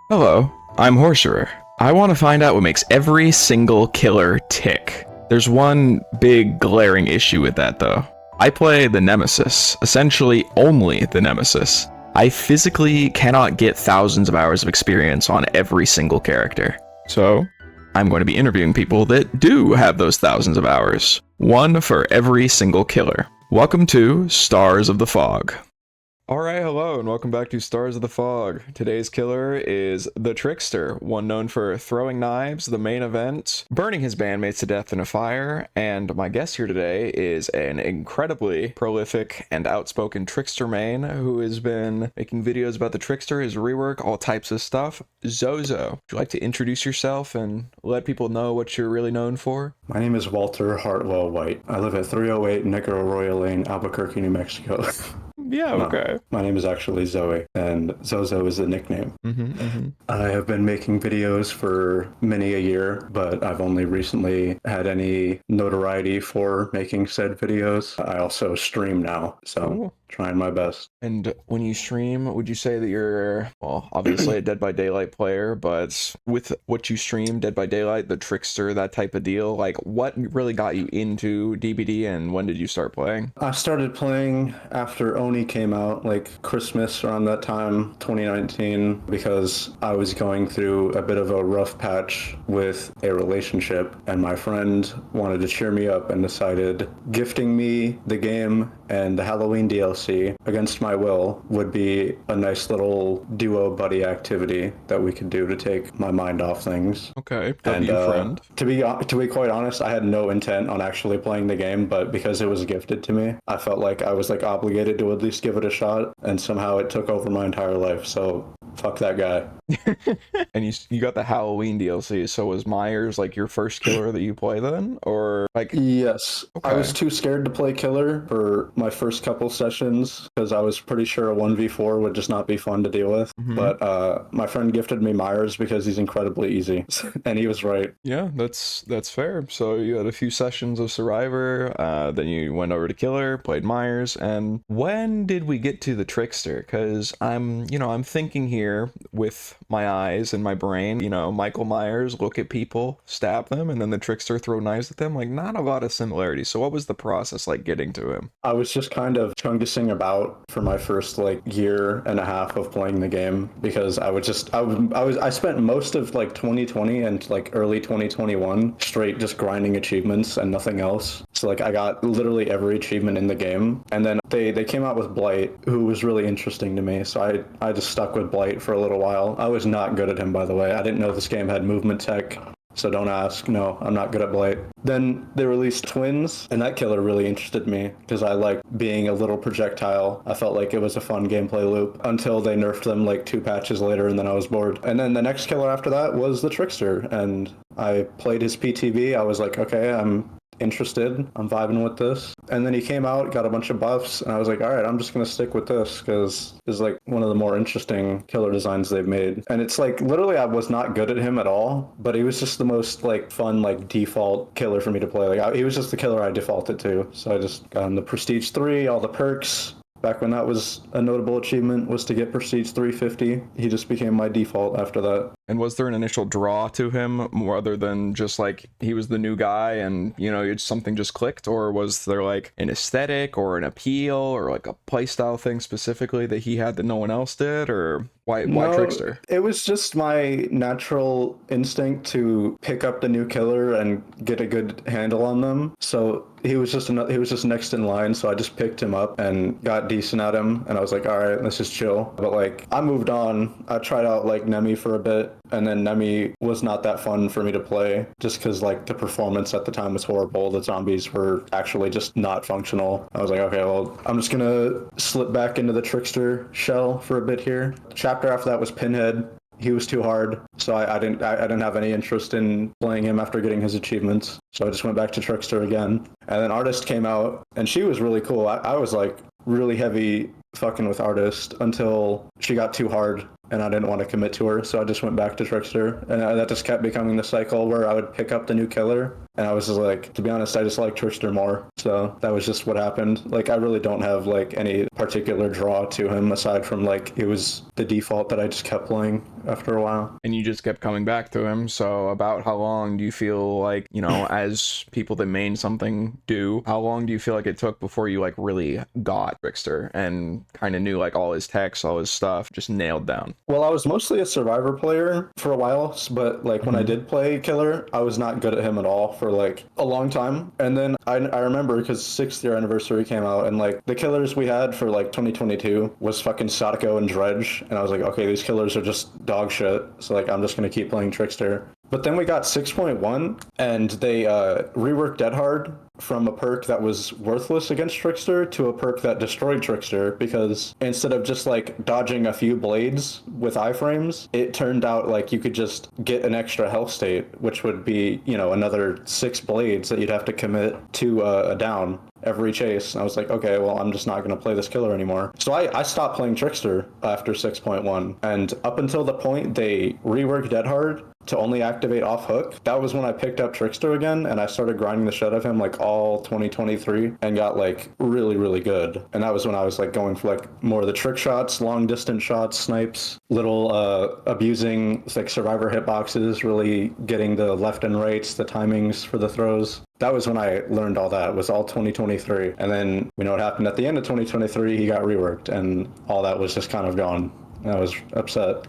Hello, I'm horceror. I want to find out what makes every single killer tick. There's one big glaring issue with that though. I play the Nemesis, essentially only the Nemesis. I physically cannot get thousands of hours of experience on every single character. So, I'm going to be interviewing people that do have those thousands of hours. One for every single killer. Welcome to Stars of the Fog. Alright, hello, and welcome back to Stars of the Fog. Today's killer is the Trickster, one known for throwing knives, the main event, burning his bandmates to death in a fire, and my guest here today is an incredibly prolific and outspoken Trickster main who has been making videos about the Trickster, his rework, all types of stuff. Zozo, would you like to introduce yourself and let people know what you're really known for? My name is Walter Hartwell White. I live at 308 Negro Arroyo Lane, Albuquerque, New Mexico. Yeah, okay. No, my name is actually Zoe, and Zozo is the nickname. I have been making videos for many a year, but I've only recently had any notoriety for making said videos. I also stream now, so Cool. trying my best. And when you stream, would you say that you're, well, obviously a Dead by Daylight player, but with what you stream, Dead by Daylight, the Trickster, that type of deal, like what really got you into DBD and when did you start playing? I started playing after Oni came out, like Christmas around that time, 2019, because I was going through a bit of a rough patch with a relationship, and my friend wanted to cheer me up and decided gifting me the game and the Halloween DLC against my will would be a nice little duo buddy activity that we could do to take my mind off things. Okay, And W friend. to be quite honest, I had no intent on actually playing the game, but because it was gifted to me, I felt like I was like obligated to at least give it a shot, and somehow it took over my entire life. So fuck that guy. And you got the Halloween DLC, so was Myers like your first killer that you play then? Or like, Yes, I okay. was too scared to play killer for my first couple sessions because I was pretty sure a 1v4 would just not be fun to deal with. But my friend gifted me Myers because he's incredibly easy, and he was right. Yeah, that's fair. So you had a few sessions of Survivor, then you went over to Killer, played Myers, and when did we get to the Trickster? Because I'm thinking here with my eyes and my brain, Michael Myers, look at people, stab them, and then the Trickster throw knives at them, like not a lot of similarities. So what was the process like getting to him? I was just kind of chungusing about for my first like year and a half of playing the game because I spent most of like 2020 and like early 2021 straight just grinding achievements and nothing else. So like I got literally every achievement in the game, and then they came out with Blight, who was really interesting to me. So I just stuck with Blight for a little while. I was not good at him, by the way. I didn't know this game had movement tech. So don't ask. No, I'm not good at Blight. Then they released Twins, and that killer really interested me because I like being a little projectile. I felt like it was a fun gameplay loop until they nerfed them like 2 patches later, and then I was bored. And then the next killer after that was the Trickster, and I played his PTV. I was like, okay, I'm interested. I'm vibing with this. And then he came out, got a bunch of buffs, and I was like, all right, I'm just gonna stick with this because it's like one of the more interesting killer designs they've made. And it's like literally I was not good at him at all, but he was just the most like fun like default killer for me to play. He was just the killer I defaulted to. So I just got him the Prestige 3, all the perks. Back when that was a notable achievement was to get Prestige 350. He just became my default after that. And was there an initial draw to him more other than just like he was the new guy and something just clicked, or was there like an aesthetic or an appeal or like a playstyle thing specifically that he had that no one else did, or why Trickster? It was just my natural instinct to pick up the new killer and get a good handle on them. So he was just next in line, so I just picked him up and got decent at him, and I was like, all right, let's just chill. But like I moved on. I tried out like Nemi for a bit, and then Nemi was not that fun for me to play just because like the performance at the time was horrible. The zombies were actually just not functional. I was like, okay, well, I'm just gonna slip back into the Trickster shell for a bit here. Chapter after that was Pinhead. He was too hard, so I didn't have any interest in playing him after getting his achievements. So I just went back to Trickster again. And then Artist came out, and she was really cool. I was like really heavy fucking with Artist until she got too hard and I didn't want to commit to her, so I just went back to Trickster, and that just kept becoming the cycle where I would pick up the new killer And I was just like, to be honest, I just like Trickster more. So that was just what happened. Like, I really don't have like any particular draw to him aside from like it was the default that I just kept playing after a while. And you just kept coming back to him. So about how long do you feel like, you know, as people that main something do, how long do you feel like it took before you like really got Trickster and kind of knew like all his techs, all his stuff, just nailed down? Well, I was mostly a Survivor player for a while, but like when I did play Killer, I was not good at him at all for like a long time. And then I remember because 6th year anniversary came out, and like the killers we had for like 2022 was fucking Sadako and Dredge, and I was like, okay, these killers are just dog shit. So like I'm just gonna keep playing Trickster. But then we got 6.1, and they reworked Dead Hard from a perk that was worthless against Trickster to a perk that destroyed Trickster, because instead of just like dodging a few blades with iframes, it turned out like you could just get an extra health state, which would be, you know, another 6 blades that you'd have to commit to a down every chase. And I was like, okay, well, I'm just not going to play this killer anymore. So I stopped playing Trickster after 6.1. And up until the point they reworked Dead Hard to only activate off hook, that was when I picked up Trickster again, and I started grinding the shit out of him like all 2023 and got like really, really good. And that was when I was like going for like more of the trick shots, long distance shots, snipes, little abusing like survivor hitboxes, really getting the left and rights, the timings for the throws. That was when I learned all that. It was all 2023. And then we know what happened at the end of 2023, he got reworked, and all that was just kind of gone. And I was upset.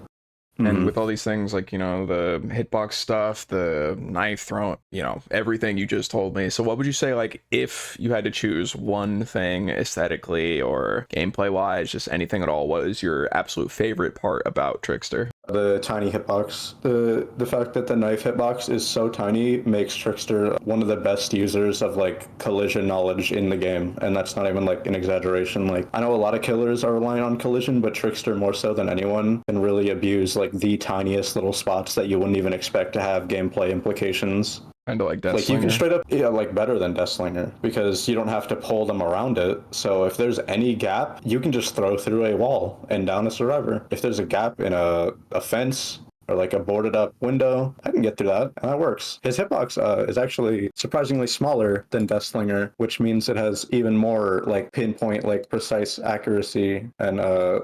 And with all these things, like, you know, the hitbox stuff, the knife throw, you know, everything you just told me. So what would you say, like, if you had to choose one thing aesthetically or gameplay wise, just anything at all, what is your absolute favorite part about Trickster? The tiny hitbox. The fact that the knife hitbox is so tiny makes Trickster one of the best users of like collision knowledge in the game, and that's not even like an exaggeration. Like, I know a lot of killers are relying on collision, but Trickster more so than anyone can really abuse like the tiniest little spots that you wouldn't even expect to have gameplay implications. Kind of like Death Like, you can straight up, yeah, like better than Deathslinger, because you don't have to pull them around it. So if there's any gap, you can just throw through a wall and down a survivor. If there's a gap in a fence or like a boarded up window, I can get through that, and that works. His hitbox is actually surprisingly smaller than Deathslinger, which means it has even more like pinpoint, like precise accuracy, and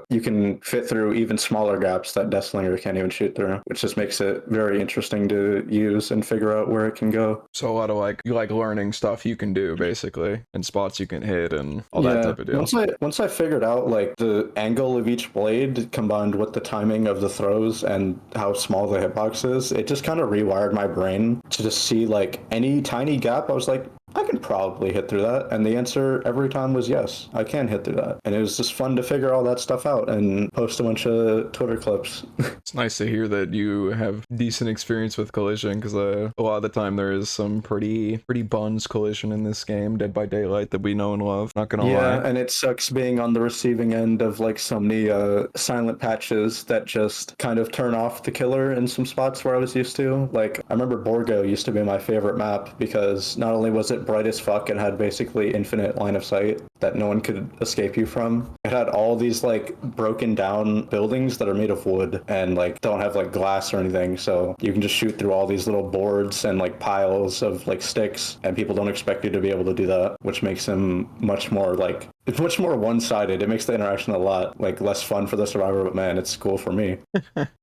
you can fit through even smaller gaps that Deathslinger can't even shoot through, which just makes it very interesting to use and figure out where it can go. So a lot of like, you like learning stuff you can do basically, and spots you can hit and all that type of deal. Once I figured out like the angle of each blade combined with the timing of the throws and how small the hitbox is, it just kind of rewired my brain to just see like any tiny gap. I was like, I can probably hit through that. And the answer every time was yes, I can hit through that. And it was just fun to figure all that stuff out and post a bunch of Twitter clips. It's nice to hear that you have decent experience with collision, because a lot of the time there is some pretty buns collision in this game, Dead by Daylight, that we know and love. Not gonna lie. Yeah, and it sucks being on the receiving end of like so many silent patches that just kind of turn off the killer in some spots where I was used to. Like, I remember Borgo used to be my favorite map because not only was it bright as fuck and had basically infinite line of sight that no one could escape you from, it had all these like broken down buildings that are made of wood and like don't have like glass or anything, so you can just shoot through all these little boards and like piles of like sticks, and people don't expect you to be able to do that, which makes them much more like, it's much more one-sided. It makes the interaction a lot like less fun for the survivor, but man, it's cool for me.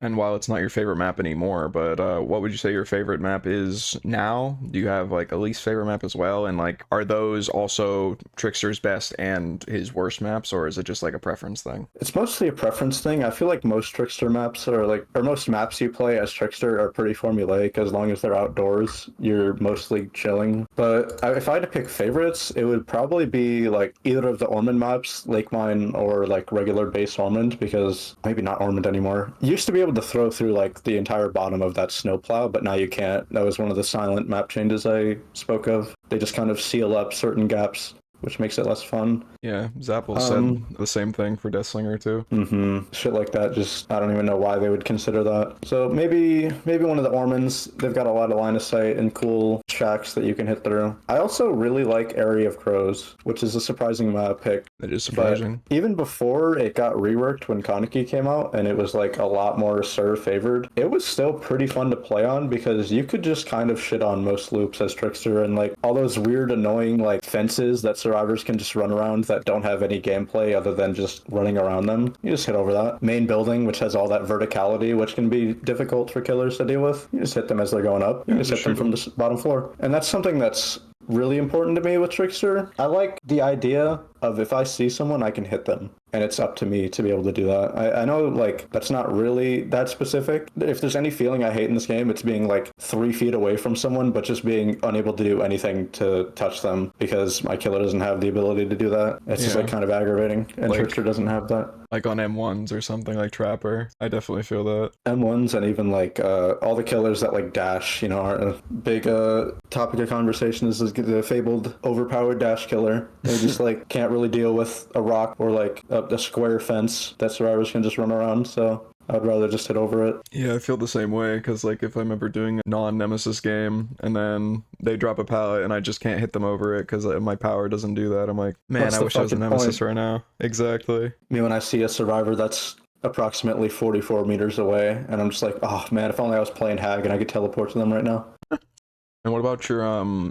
And while it's not your favorite map anymore, but what would you say your favorite map is now? Do you have like a least favorite map as well? And like, are those also Trickster's best and his worst maps, or is it just like a preference thing? It's mostly a preference thing. I feel like most Trickster maps are like, or most maps you play as Trickster are pretty formulaic. As long as they're outdoors, you're mostly chilling. But if I had to pick favorites, it would probably be like either of the Ormond maps, Lake Mine or like regular base Ormond, because maybe not Ormond anymore. You used to be able to throw through like the entire bottom of that snowplow, but now you can't. That was one of the silent map changes I spoke of. They just kind of seal up certain gaps, which makes it less fun. Yeah, Zappel said the same thing for Deathslinger too. Shit like that, just, I don't even know why they would consider that. So maybe one of the Ormonds, they've got a lot of line of sight and cool shacks that you can hit through. I also really like Area of Crows, which is a surprising pick. That is But surprising. even before it got reworked when Kaneki came out and it was like a lot more Sir favored, it was still pretty fun to play on because you could just kind of shit on most loops as Trickster, and like all those weird annoying like fences that survivors can just run around that don't have any gameplay other than just running around them. You just hit over that. Main building, which has all that verticality, which can be difficult for killers to deal with. You just hit them as they're going up. You just hit them from the bottom floor. And that's something that's really important to me with Trickster. I like the idea of if I see someone, I can hit them. And it's up to me to be able to do that. I know, like, that's not really that specific. If there's any feeling I hate in this game, it's being, like, 3 feet away from someone, but just being unable to do anything to touch them because my killer doesn't have the ability to do that. It's just, like, kind of aggravating. And like, Trickster doesn't have that. Like on M1s or something like Trapper. I definitely feel that. M1s and even, like, all the killers that, like, dash, you know, are a big topic of conversation is the fabled overpowered dash killer. They just, like, can't really deal with a rock or, like, a square fence that survivors can just run around, so I'd rather just hit over it. Yeah, I feel the same way, because like if I'm ever doing a non-Nemesis game and then they drop a pallet and I just can't hit them over it because my power doesn't do that, I'm like, man, I wish I was a Nemesis right now. Exactly. Me, when I see a survivor that's approximately 44 meters away and I'm just like, oh man, if only I was playing Hag and I could teleport to them right now. And what about your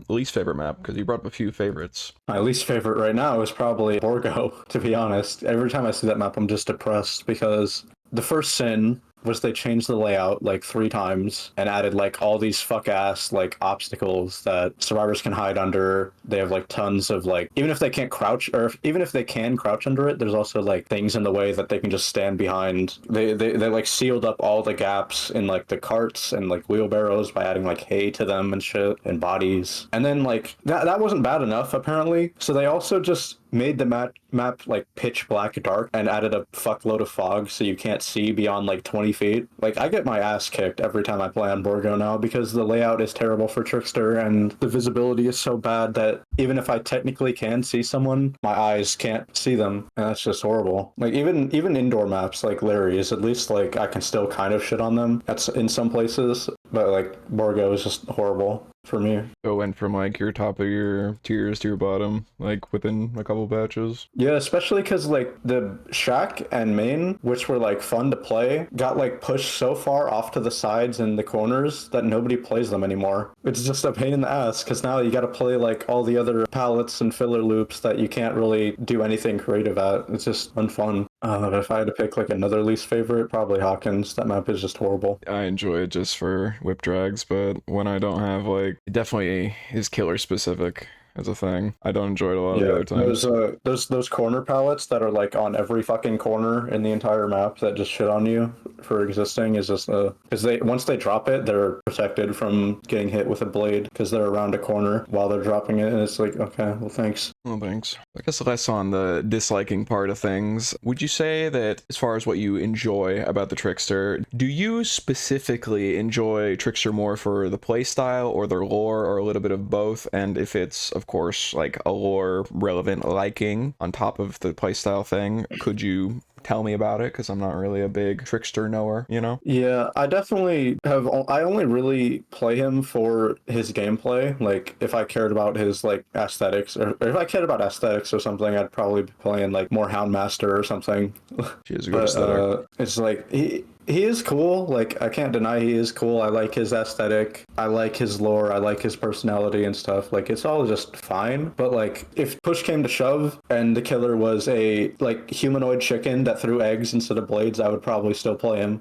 least favorite map? Because you brought up a few favorites. My least favorite right now is probably Borgo, to be honest. Every time I see that map, I'm just depressed because the first sin was they changed the layout like 3 times and added like all these fuck ass like obstacles that survivors can hide under. They have like tons of like, even if they can't crouch, or even if they can crouch under it, there's also like things in the way that they can just stand behind. They like sealed up all the gaps in like the carts and like wheelbarrows by adding like hay to them and shit and bodies. And then like that wasn't bad enough apparently, so they also just made the map like pitch black dark and added a fuckload of fog so you can't see beyond like 20 feet. Like, I get my ass kicked every time I play on Borgo now because the layout is terrible for Trickster and the visibility is so bad that even if I technically can see someone, my eyes can't see them, and that's just horrible. Like, even indoor maps like Larry's, at least like I can still kind of shit on them in some places, but like Borgo is just horrible for me. It went from like your top of your tiers to your bottom, like within a couple batches. Yeah, especially because like the shack and main, which were like fun to play, got like pushed so far off to the sides and the corners that nobody plays them anymore. It's just a pain in the ass because now you got to play like all the other palettes and filler loops that you can't really do anything creative at. It's just unfun. If I had to pick like another least favorite, probably Hawkins. That map is just horrible. I enjoy it just for whip drags, but when I don't have like, it definitely is killer specific as a thing. I don't enjoy it a lot of the other times. Those corner palettes that are like on every fucking corner in the entire map that just shit on you for existing is just because once they drop it, they're protected from getting hit with a blade because they're around a corner while they're dropping it, and it's like, okay, well, thanks. Well, thanks. I guess less on the disliking part of things. Would you say that as far as what you enjoy about the Trickster, do you specifically enjoy Trickster more for the playstyle or their lore or a little bit of both? And if it's, of course, like a lore relevant liking on top of the playstyle thing, could you tell me about it? Because I'm not really a big Trickster knower, you know? Yeah, I definitely have. I only really play him for his gameplay. Like, if I cared about his like aesthetics, or if I cared about aesthetics or something, I'd probably be playing like more Houndmaster or something. She has a good aesthetic. It's like he is cool. Like, I can't deny he is cool. I like his aesthetic. I like his lore. I like his personality and stuff. Like, it's all just fine. But like, if push came to shove and the killer was a like humanoid chicken that threw eggs instead of blades, I would probably still play him.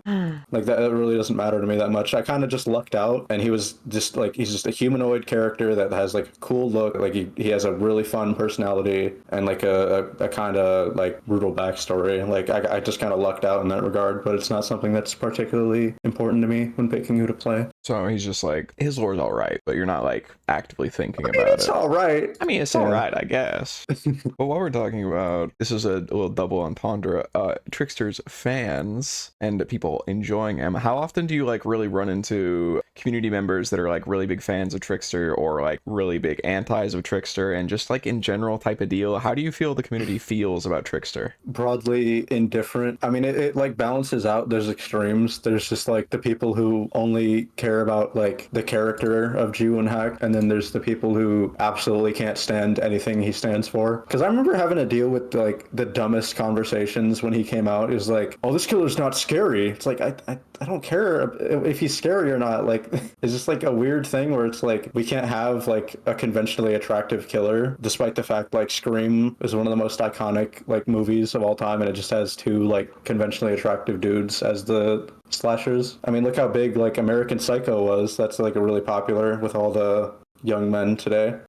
Like, that really doesn't matter to me that much. I kind of just lucked out, and he was just like, he's just a humanoid character that has like a cool look. Like, he has a really fun personality and like a kind of like brutal backstory. Like, I just kind of lucked out in that regard, but it's not something that's particularly important to me when picking who to play. So he's just like, his lore's all right, but you're not like actively thinking about it's it. All right. I mean, it's all right, I guess. But what we're talking about, this is a little double entendre. Trickster's fans and people enjoying him. How often do you like really run into community members that are like really big fans of Trickster or like really big antis of Trickster, and just like in general type of deal? How do you feel the community feels about Trickster? Broadly indifferent. I mean, it like balances out. There's extremes. There's just like the people who only care care about like the character of Ji-Woon Hak, and then there's the people who absolutely can't stand anything he stands for. Because I remember having to deal with like the dumbest conversations when he came out. It was like, oh, this killer's not scary. It's like I don't care if he's scary or not. Like, it's just like a weird thing where it's like we can't have like a conventionally attractive killer, despite the fact like Scream is one of the most iconic like movies of all time, and it just has two like conventionally attractive dudes as the slashers. I mean, look how big like American Psycho was. That's like a really popular with all the young men today.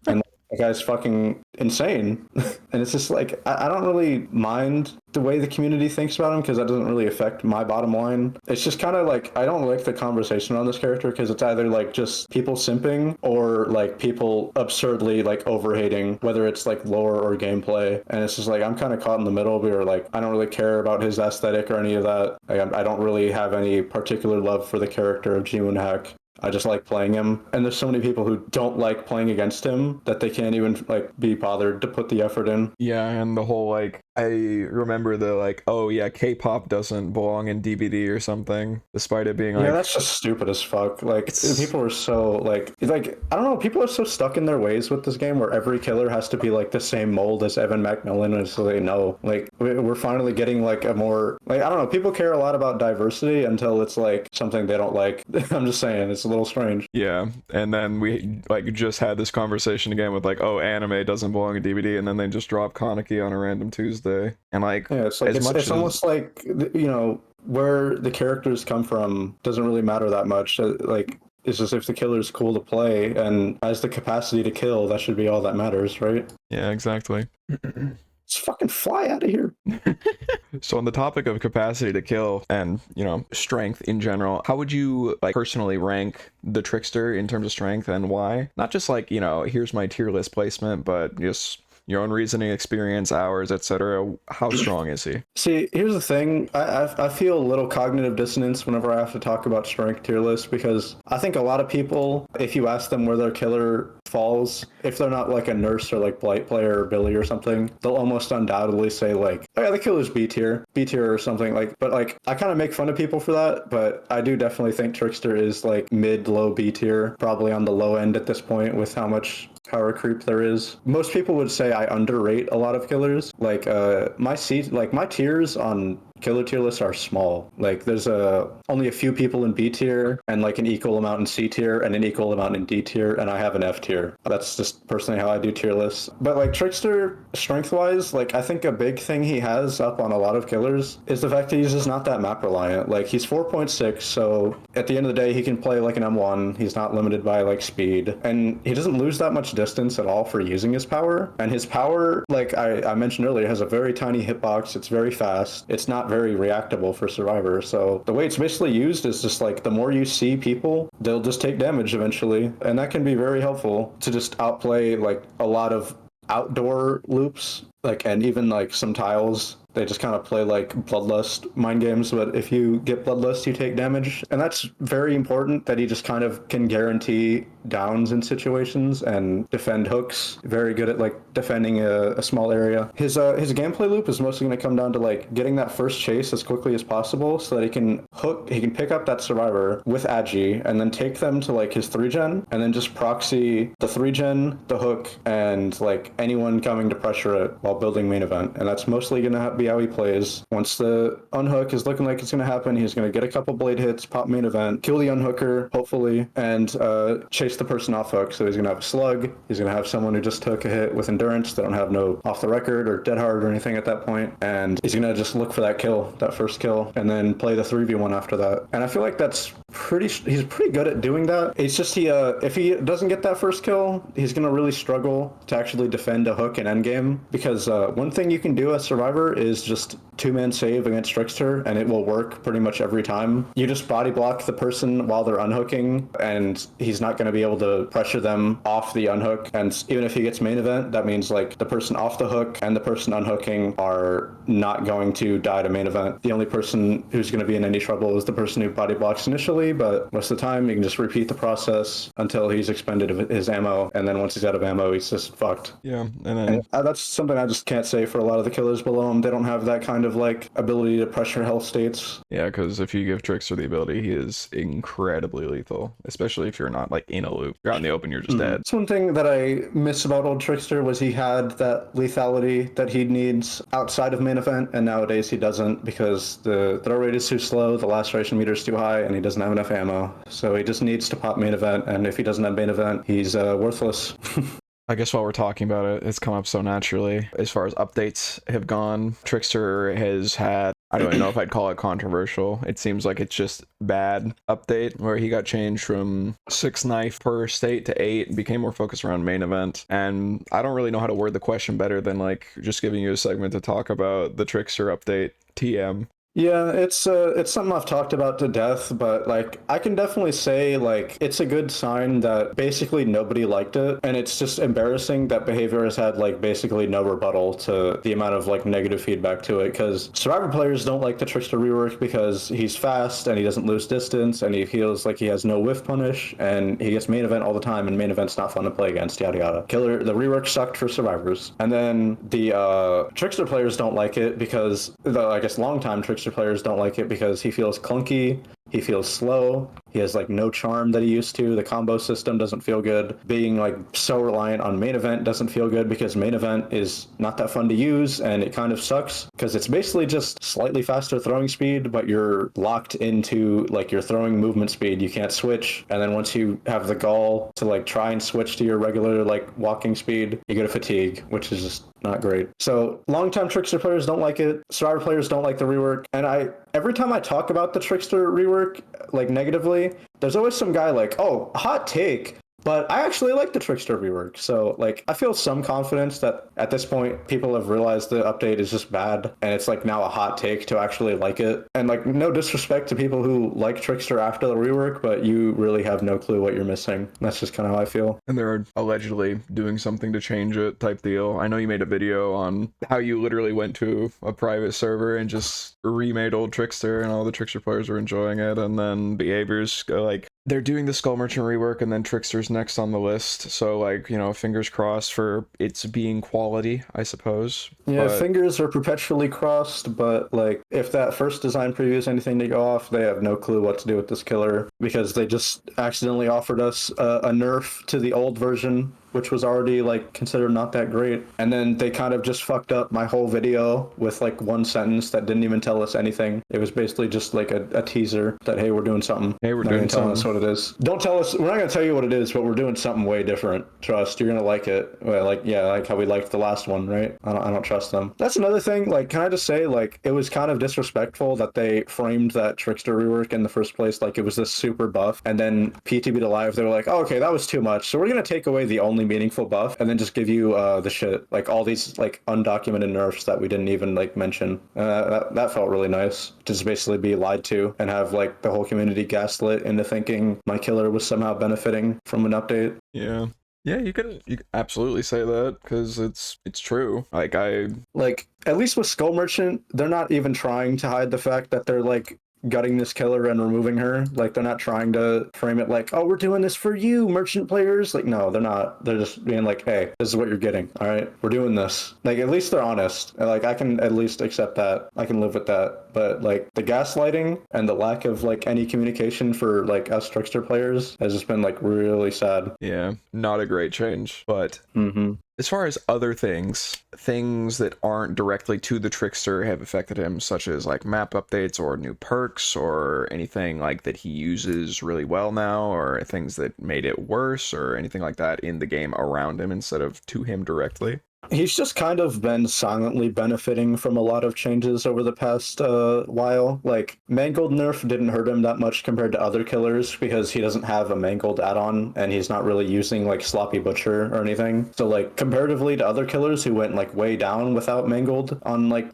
And that guy's fucking insane. And it's just like, I don't really mind the way the community thinks about him because that doesn't really affect my bottom line. It's just kind of like, I don't like the conversation on this character because it's either like just people simping or like people absurdly like overhating, whether it's like lore or gameplay. And it's just like, I'm kind of caught in the middle where like, I don't really care about his aesthetic or any of that. Like, I don't really have any particular love for the character of Ji-Woon Hak. I just like playing him. And there's so many people who don't like playing against him that they can't even like be bothered to put the effort in. Yeah, and the whole like, I remember the like, oh yeah, K-pop doesn't belong in DVD or something, despite it being like, yeah, that's just stupid as fuck. Like, people are so like I don't know, people are so stuck in their ways with this game where every killer has to be like the same mold as Evan McMillan, and so they know like we're finally getting like a more like, I don't know, people care a lot about diversity until it's like something they don't like. I'm just saying, it's a little strange. Yeah, and then we like just had this conversation again with like, oh, anime doesn't belong in DVD, and then they just drop Kaneki on a random Tuesday. And like, yeah, it's like it's almost like, you know, where the characters come from doesn't really matter that much. Like, it's just if the killer's cool to play and has the capacity to kill, that should be all that matters, right? Yeah, exactly. Let's fucking fly out of here. So on the topic of capacity to kill and, you know, strength in general, how would you like personally rank the Trickster in terms of strength and why? Not just like, you know, here's my tier list placement, but just your own reasoning, experience, hours, etc. How strong is he? See, here's the thing. I feel a little cognitive dissonance whenever I have to talk about strength tier list because I think a lot of people, if you ask them where their killer falls, if they're not like a nurse or like Blight player or Billy or something, they'll almost undoubtedly say like, oh yeah, the killer's B tier or something. Like, but like I kind of make fun of people for that, but I do definitely think Trickster is like mid low B tier, probably on the low end at this point with how much power creep there is. Most people would say I underrate a lot of killers. Like my tiers on killer tier lists are small. Like there's only a few people in B tier and like an equal amount in C tier and an equal amount in D tier, and I have an F tier. That's just personally how I do tier lists. But like Trickster, strength wise, like I think a big thing he has up on a lot of killers is the fact that he's just not that map reliant. Like he's 4.6, so at the end of the day he can play like an M1. He's not limited by like speed, and he doesn't lose that much distance at all for using his power. And his power, like I mentioned earlier, has a very tiny hitbox. It's very fast. It's not very reactable for Survivor. So the way it's basically used is just like the more you see people, they'll just take damage eventually. And that can be very helpful to just outplay like a lot of outdoor loops, like, and even like some tiles. They just kind of play like Bloodlust mind games, but if you get Bloodlust, you take damage. And that's very important that he just kind of can guarantee downs in situations and defend hooks. Very good at like defending a small area. His gameplay loop is mostly going to come down to like getting that first chase as quickly as possible so that he can pick up that survivor with Agi and then take them to like his 3-gen and then just proxy the 3-gen, the hook, and like anyone coming to pressure it while building main event. And that's mostly going to be how he plays. Once the unhook is looking like it's going to happen, he's going to get a couple blade hits, pop main event, kill the unhooker, hopefully, and chase the person off hook. So he's going to have a slug. He's going to have someone who just took a hit with endurance. They don't have no off the record or dead hard or anything at that point. And he's going to just look for that kill, that first kill, and then play the 3v1 after that. And I feel like he's pretty good at doing that. It's just if he doesn't get that first kill, he's going to really struggle to actually defend a hook in endgame, because one thing you can do as Survivor is just 2-man save against Trickster, and it will work pretty much every time. You just body block the person while they're unhooking, and he's not going to be able to pressure them off the unhook. And even if he gets main event, that means like the person off the hook and the person unhooking are not going to die to main event. The only person who's going to be in any trouble is the person who body blocks initially, quickly, but most of the time you can just repeat the process until he's expended his ammo, and then once he's out of ammo, he's just fucked. Yeah, and then That's something I just can't say for a lot of the killers below him. They don't have that kind of like ability to pressure health states. yeah, because if you give Trickster the ability, he is incredibly lethal, especially if you're not like in a loop. If you're out in the open, you're just dead. That's one thing that I miss about old Trickster was he had that lethality that he needs outside of main event, and nowadays he doesn't because the throw rate is too slow, the laceration meter is too high, and he doesn't have enough ammo. So he just needs to pop main event, and if he doesn't have main event, he's worthless. I guess while we're talking about it, it's come up so naturally. As far as updates have gone, Trickster has had, I don't even know if I'd call it controversial. It seems like it's just bad update where he got changed from 6 knife per state to 8, became more focused around main event. And I don't really know how to word the question better than like just giving you a segment to talk about the Trickster update. TM. Yeah, it's something I've talked about to death, but like I can definitely say like it's a good sign that basically nobody liked it, and it's just embarrassing that behavior has had like basically no rebuttal to the amount of like negative feedback to it, because survivor players don't like the Trickster rework because he's fast and he doesn't lose distance and he feels like he has no whiff punish and he gets main event all the time, and main event's not fun to play against, yada yada. The rework sucked for survivors, and then the Trickster players don't like it because I guess longtime Trickster players don't like it because he feels clunky, he feels slow, he has like no charm that he used to, the combo system doesn't feel good, being like so reliant on main event doesn't feel good because main event is not that fun to use and it kind of sucks because it's basically just slightly faster throwing speed, but you're locked into like your throwing movement speed, you can't switch, and then once you have the gall to like try and switch to your regular like walking speed, you go to fatigue, which is just not great. So long-time Trickster players don't like it, survivor players don't like the rework, and every time I talk about the Trickster rework like negatively, there's always some guy like, oh, hot take, but I actually like the Trickster rework. So like I feel some confidence that at this point people have realized the update is just bad and it's like now a hot take to actually like it. And like no disrespect to people who like Trickster after the rework, but you really have no clue what you're missing. That's just kind of how I feel. And they're allegedly doing something to change it type deal. I know you made a video on how you literally went to a private server and just remade old Trickster and all the Trickster players were enjoying it, and then behaviors go like, they're doing the Skull Merchant rework and then Trickster's next on the list. So like, you know, fingers crossed for it's being quality, I suppose. Yeah, fingers are perpetually crossed, but like if that first design preview is anything to go off, they have no clue what to do with this killer because they just accidentally offered us a nerf to the old version, which was already like considered not that great. And then they kind of just fucked up my whole video with like one sentence that didn't even tell us anything. It was basically just like a teaser that, hey, we're doing something. Hey, we're doing telling something. us what it is. Don't tell us. We're not going to tell you what it is, but we're doing something way different. Trust. You're going to like it. Well, like, yeah, like how we liked the last one, right? I don't trust them. That's another thing. Like, can I just say, like, it was kind of disrespectful that they framed that Trickster rework in the first place. Like, it was this super buff. And then PTB to Live, they were like, oh, okay, that was too much. So we're going to take away the only meaningful buff and then just give you the shit, like all these like undocumented nerfs that we didn't even like mention. That felt really nice to just basically be lied to and have like the whole community gaslit into thinking my killer was somehow benefiting from an update. Yeah, you can absolutely say that because it's true. Like at least with Skull Merchant, they're not even trying to hide the fact that they're like gutting this killer and removing her. Like they're not trying to frame it like, oh, we're doing this for you merchant players. Like no, they're not. They're just being like, hey, this is what you're getting. All right, we're doing this. Like at least they're honest. Like I can at least accept that. I can live with that. But like the gaslighting and the lack of like any communication for like us Trickster players has just been like really sad. Yeah, not a great change. But as far as other things that aren't directly to the Trickster have affected him, such as like map updates or new perks or anything like that he uses really well now, or things that made it worse or anything like that in the game around him instead of to him directly. He's just kind of been silently benefiting from a lot of changes over the past while. Like, Mangled nerf didn't hurt him that much compared to other killers because he doesn't have a Mangled add-on and he's not really using, like, Sloppy Butcher or anything. So, like, comparatively to other killers who went, like, way down without Mangled,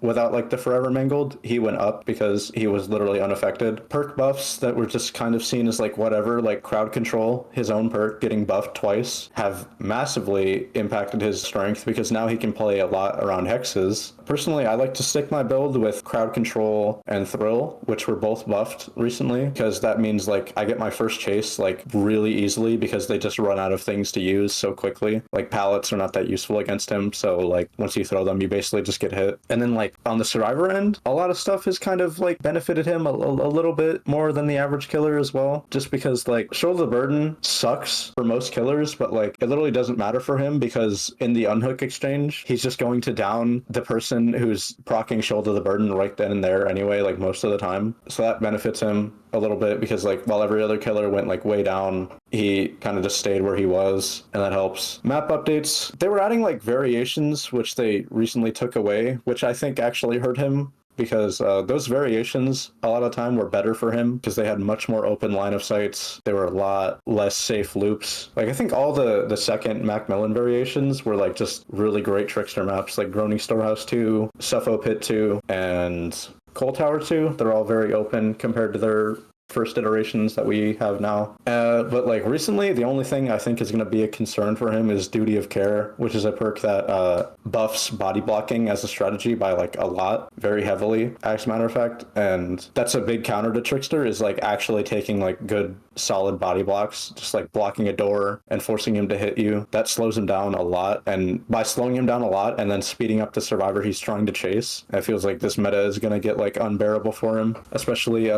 without, like, the Forever Mangled, he went up because he was literally unaffected. Perk buffs that were just kind of seen as, like, whatever, like Crowd Control, his own perk getting buffed twice, have massively impacted his strength because now he can play a lot around hexes. Personally, I like to stick my build with crowd control and thrill, which were both buffed recently, because that means like I get my first chase like really easily because they just run out of things to use so quickly. Like pallets are not that useful against him, so like once you throw them, you basically just get hit. And then like on the survivor end, a lot of stuff has kind of like benefited him a little bit more than the average killer as well, just because like shoulder the burden sucks for most killers, but like it literally doesn't matter for him because in the unhook exchange, he's just going to down the person who's proccing shoulder the burden right then and there anyway, like most of the time. So that benefits him a little bit because like while every other killer went like way down, he kind of just stayed where he was, and that helps. Map updates, they were adding like variations which they recently took away, which I think actually hurt him because those variations a lot of the time were better for him because they had much more open line of sights. They were a lot less safe loops. Like I think all the second Macmillan variations were like just really great trickster maps, like Groaning Storehouse 2, Suffo Pit 2, and Coal Tower 2. They're all very open compared to their first iterations that we have now. But like recently, the only thing I think is going to be a concern for him is Duty of Care, which is a perk that buffs body blocking as a strategy by like a lot, very heavily, as a matter of fact. And that's a big counter to Trickster, is like actually taking like good solid body blocks, just like blocking a door and forcing him to hit you. That slows him down a lot. And by slowing him down a lot and then speeding up the survivor he's trying to chase, it feels like this meta is going to get like unbearable for him, especially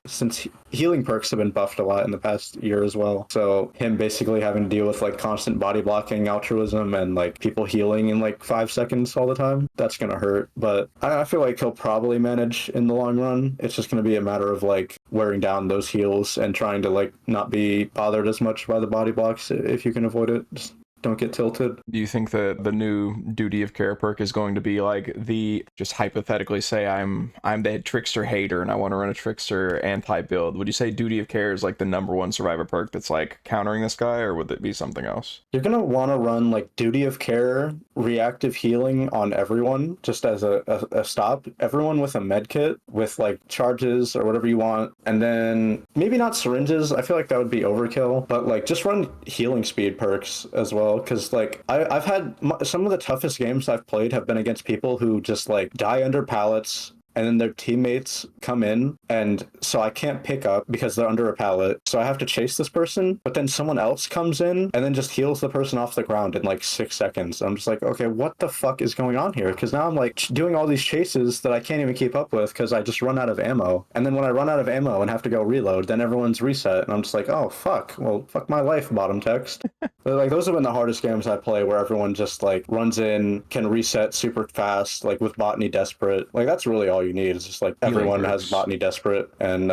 since healing perks have been buffed a lot in the past year as well. So him basically having to deal with like constant body blocking, altruism, and like people healing in like 5 seconds all the time, that's gonna hurt. But I feel like he'll probably manage in the long run. It's just gonna be a matter of like wearing down those heals and trying to like not be bothered as much by the body blocks if you can avoid it. Just don't get tilted. Do you think that the new Duty of Care perk is going to be like the, just hypothetically say I'm the Trickster hater and I want to run a Trickster anti-build, would you say Duty of Care is like the #1 survivor perk that's like countering this guy, or would it be something else? You're gonna want to run like Duty of Care, reactive healing on everyone, just as a stop. Everyone with a med kit with like charges or whatever you want, and then maybe not syringes. I feel like that would be overkill, but like just run healing speed perks as well. Because like I've had some of the toughest games I've played have been against people who just like die under pallets, and then their teammates come in, and so I can't pick up because they're under a pallet. So I have to chase this person, but then someone else comes in and then just heals the person off the ground in like 6 seconds. I'm just like, okay, what the fuck is going on here? Because now I'm like doing all these chases that I can't even keep up with because I just run out of ammo. And then when I run out of ammo and have to go reload, then everyone's reset, and I'm just like, oh fuck, well fuck my life, bottom text. But like those have been the hardest games I play, where everyone just like runs in, can reset super fast, like with Botany Desperate. Like that's really all you need. It's just like everyone has Botany Desperate and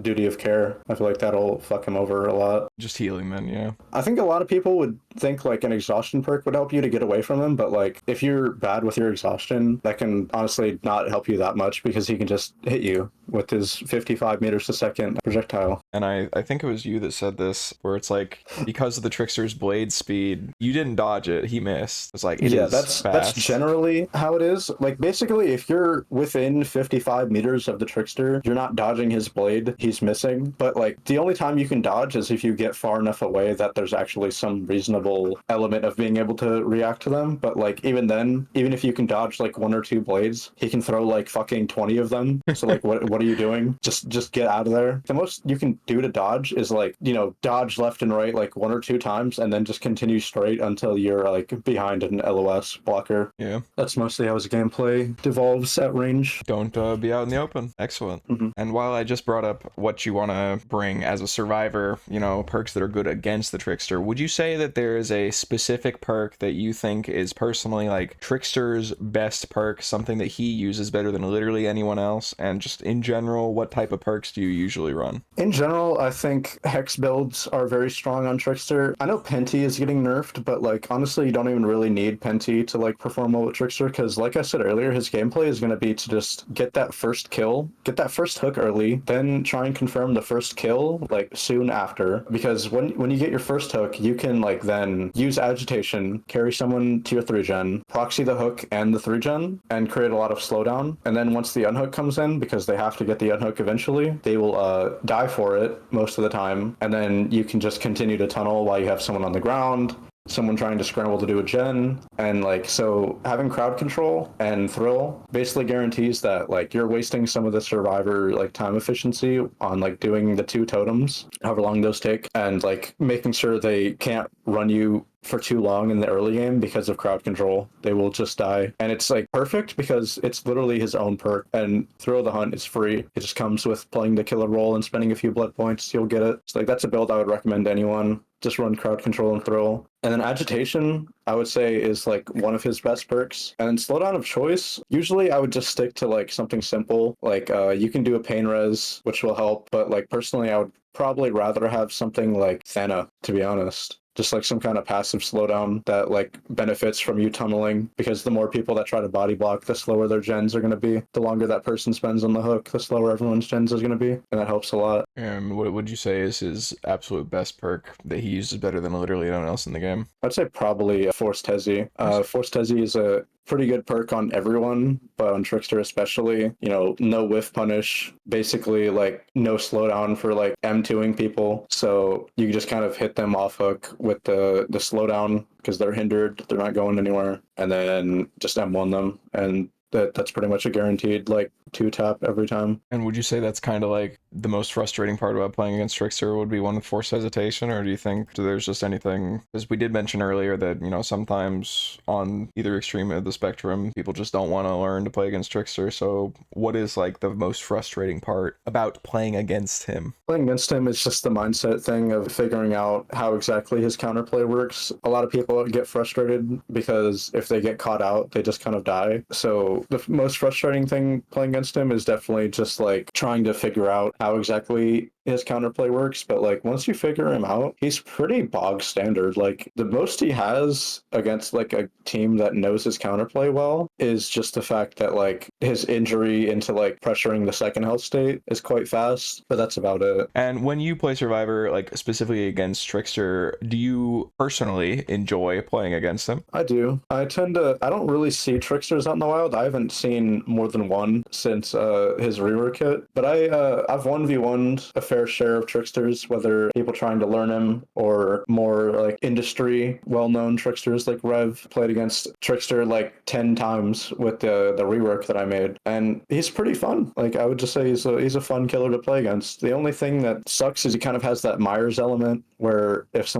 Duty of Care. I feel like that'll fuck him over a lot. Just healing then, yeah. I think a lot of people would think like an exhaustion perk would help you to get away from him, but like if you're bad with your exhaustion, that can honestly not help you that much because he can just hit you with his 55 meters a second projectile. And I think it was you that said this, where it's like, because of the Trickster's blade speed, you didn't dodge it, he missed. It's like, that's generally how it is. Like basically if you're within 55 meters of the Trickster, you're not dodging his blade, he's missing. But like the only time you can dodge is if you get far enough away that there's actually some reasonable element of being able to react to them. But like even then, even if you can dodge like 1 or 2 blades, he can throw like fucking 20 of them. So like what are you doing? Just get out of there. The most you can do to dodge is like, you know, dodge left and right like 1 or 2 times and then just continue straight until you're like behind an LOS blocker. Yeah. That's mostly how his gameplay devolves at range. Don't be out in the open. Excellent. Mm-hmm. And while I just brought up what you want to bring as a survivor, you know, perks that are good against the Trickster, would you say that there is a specific perk that you think is personally like Trickster's best perk, something that he uses better than literally anyone else? And just in general, what type of perks do you usually run? In general, I think Hex builds are very strong on Trickster. I know Penty is getting nerfed, but like honestly, you don't even really need Penty to like perform well with Trickster, because like I said earlier, his gameplay is going to be to just get that first kill, get that first hook early, then try and confirm the first kill like soon after. Because when you get your first hook, you can like then use agitation, carry someone to your 3-gen, proxy the hook and the 3-gen, and create a lot of slowdown. And then once the unhook comes in, because they have to get the unhook eventually, they will die for it most of the time. And then you can just continue to tunnel while you have someone on the ground. someone trying to scramble to do a gen, and like so having crowd control and thrill basically guarantees that like you're wasting some of the survivor like time efficiency on like doing the two totems, however long those take, and like making sure they can't run you for too long in the early game because of crowd control. They will just die. And it's like perfect because it's literally his own perk, and Thrill of the Hunt is free. It just comes with playing the killer role and spending a few blood points. You'll get it. So like that's a build I would recommend to anyone. Just run crowd control and thrill. And then agitation, I would say, is like one of his best perks. And then slowdown of choice, usually I would just stick to like something simple. Like you can do a pain res, which will help. But like personally, I would probably rather have something like Thena, to be honest. Just like some kind of passive slowdown that like benefits from you tunneling, because the more people that try to body block, the slower their gens are going to be. The longer that person spends on the hook, the slower everyone's gens is going to be, and that helps a lot. And what would you say is his absolute best perk that he uses better than literally anyone else in the game? I'd say probably Forced Hezi. Forced Hezi is a pretty good perk on everyone, but on Trickster especially. You know, no whiff punish, basically like no slowdown for like M2ing people. So you just kind of hit them off hook with the slowdown because they're hindered, they're not going anywhere, and then just M1 them, and that's pretty much a guaranteed like 2-tap every time. And would you say that's kind of like the most frustrating part about playing against Trickster would be one with forced hesitation, or do you think there's just anything, because we did mention earlier that, you know, sometimes on either extreme of the spectrum, people just don't want to learn to play against Trickster. So what is like the most frustrating part about playing against him? Playing against him is just the mindset thing of figuring out how exactly his counterplay works. A lot of people get frustrated because if they get caught out, they just kind of die. So the most frustrating thing playing against him is definitely just like trying to figure out how exactly his counterplay works. But like once you figure him out, he's pretty bog standard. Like the most he has against like a team that knows his counterplay well is just the fact that like his injury into like pressuring the second health state is quite fast, but that's about it. And when you play Survivor, like specifically against Trickster, do you personally enjoy playing against him? I do. I don't really see Tricksters out in the wild. I haven't seen more than one since his rework kit, but I've 1v1'd a fair share of Tricksters, whether people trying to learn him or more like industry well-known Tricksters like Rev. Played against Trickster like 10 times with the rework that I made, and he's pretty fun. Like I would just say he's a fun killer to play against. The only thing that sucks is he kind of has that Myers element where if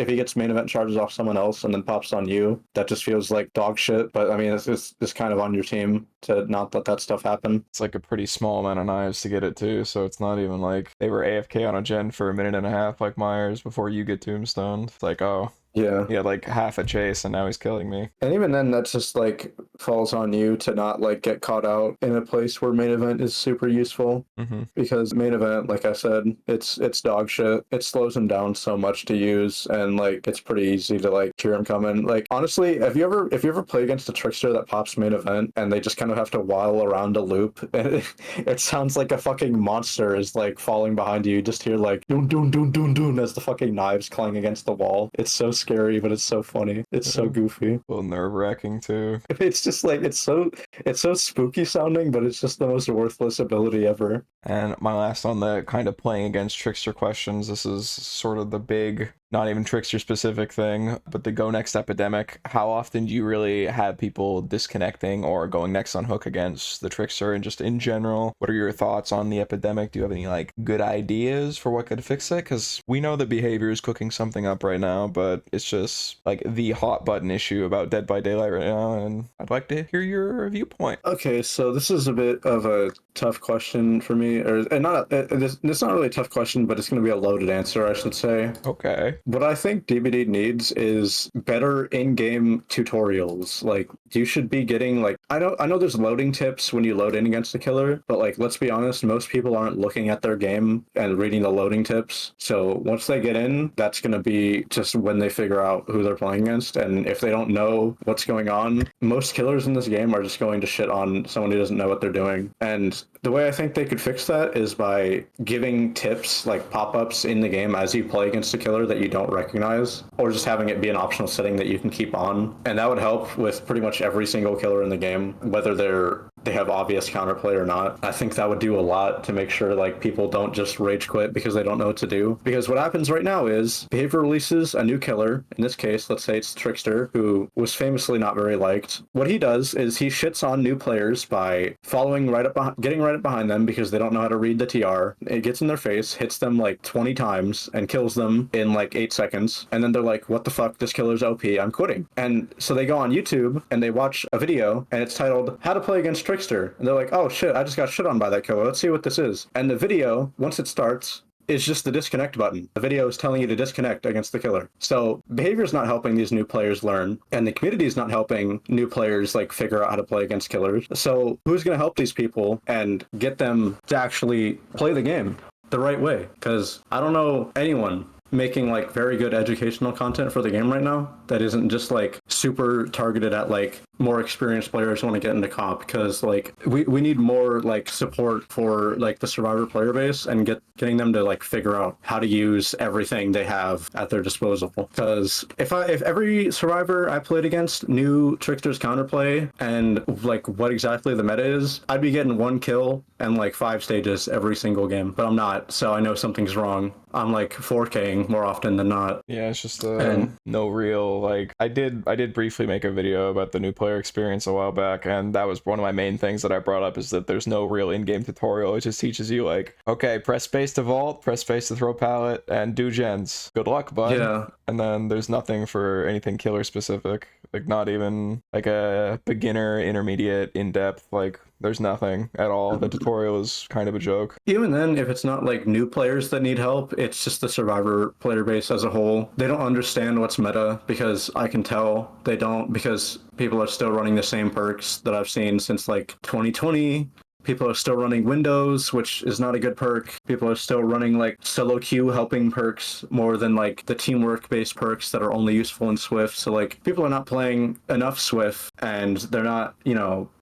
he gets main event charges off someone else and then pops on you, that just feels like dog shit. But I mean, it's kind of on your team to not let that stuff happen. It's like a pretty small amount of knives to get it too, so it's not even like they were AFK on a gen for a minute and a half like Myers before you get tombstoned. It's like, oh, yeah, he had like half a chase and now he's killing me. And even then, that's just like falls on you to not like get caught out in a place where main event is super useful. Because main event, like I said, it's dog shit. It slows him down so much to use, and like it's pretty easy to like hear him coming. Like honestly, if you ever play against a Trickster that pops main event and they just kind of have to while around a loop, it sounds like a fucking monster is like falling behind you. You just hear like doon doon doon doon doon as the fucking knives clang against the wall. It's so scary, but it's so funny. It's so goofy. A little nerve-wracking too. It's just like it's so spooky sounding, but it's just the most worthless ability ever. And my last on the kind of playing against Trickster questions, this is sort of the big, not even Trickster specific thing, but the go next epidemic. How often do you really have people disconnecting or going next on hook against the Trickster? And just in general, what are your thoughts on the epidemic? Do you have any like good ideas for what could fix it? Because we know that behavior is cooking something up right now, but it's just like the hot button issue about Dead by Daylight right now, and I'd like to hear your viewpoint. Okay, so this is a bit of a tough question for me, it's not really a tough question, but it's going to be a loaded answer, I should say. Okay. What I think DBD needs is better in-game tutorials. Like, you should be getting like I know there's loading tips when you load in against the killer, but like let's be honest, most people aren't looking at their game and reading the loading tips. So once they get in, that's going to be just when they figure out who they're playing against, and if they don't know what's going on, most killers in this game are just going to shit on someone who doesn't know what they're doing. And the way I think they could fix that is by giving tips like pop-ups in the game as you play against a killer that you don't recognize, or just having it be an optional setting that you can keep on. And that would help with pretty much every single killer in the game, whether they're they have obvious counterplay or not. I think that would do a lot to make sure like people don't just rage quit because they don't know what to do. Because what happens right now is Behavior releases a new killer. In this case, let's say it's Trickster, who was famously not very liked. What he does is he shits on new players by following right up getting right up behind them because they don't know how to read the TR. It gets in their face, hits them like 20 times, and kills them in like 8 seconds. And then they're like, what the fuck? This killer's OP. I'm quitting. And so they go on YouTube and they watch a video and it's titled How to Play Against Trickster. And they're like, oh shit, I just got shit on by that killer. Let's see what this is. And the video, once it starts, is just the disconnect button. The video is telling you to disconnect against the killer. So behavior is not helping these new players learn, and the community is not helping new players like figure out how to play against killers. So who's going to help these people and get them to actually play the game the right way? Because I don't know anyone making like very good educational content for the game right now that isn't just like super targeted at like more experienced players who want to get into comp, because like we need more like support for like the survivor player base and getting them to like figure out how to use everything they have at their disposal. Because if every survivor I played against knew Trickster's counterplay and like what exactly the meta is, I'd be getting 1 kill and like 5 stages every single game. But I'm not, so I know something's wrong. I'm like 4K'ing more often than not. Yeah, it's just no real like I did briefly make a video about the new player experience a while back, and that was one of my main things that I brought up, is that there's no real in-game tutorial. It just teaches you like, okay, press space to vault, press space to throw pallet, and do gens. Good luck, bud. Yeah. And then there's nothing for anything killer specific, like not even like a beginner, intermediate, in-depth, like there's nothing at all. The tutorial is kind of a joke. Even then, if it's not like new players that need help, it's just the survivor player base as a whole. They don't understand what's meta, because I can tell they don't, because people are still running the same perks that I've seen since like 2020. People are still running Windows, which is not a good perk. People are still running like solo queue helping perks more than like the teamwork based perks that are only useful in Swift. So like people are not playing enough Swift, and they're not,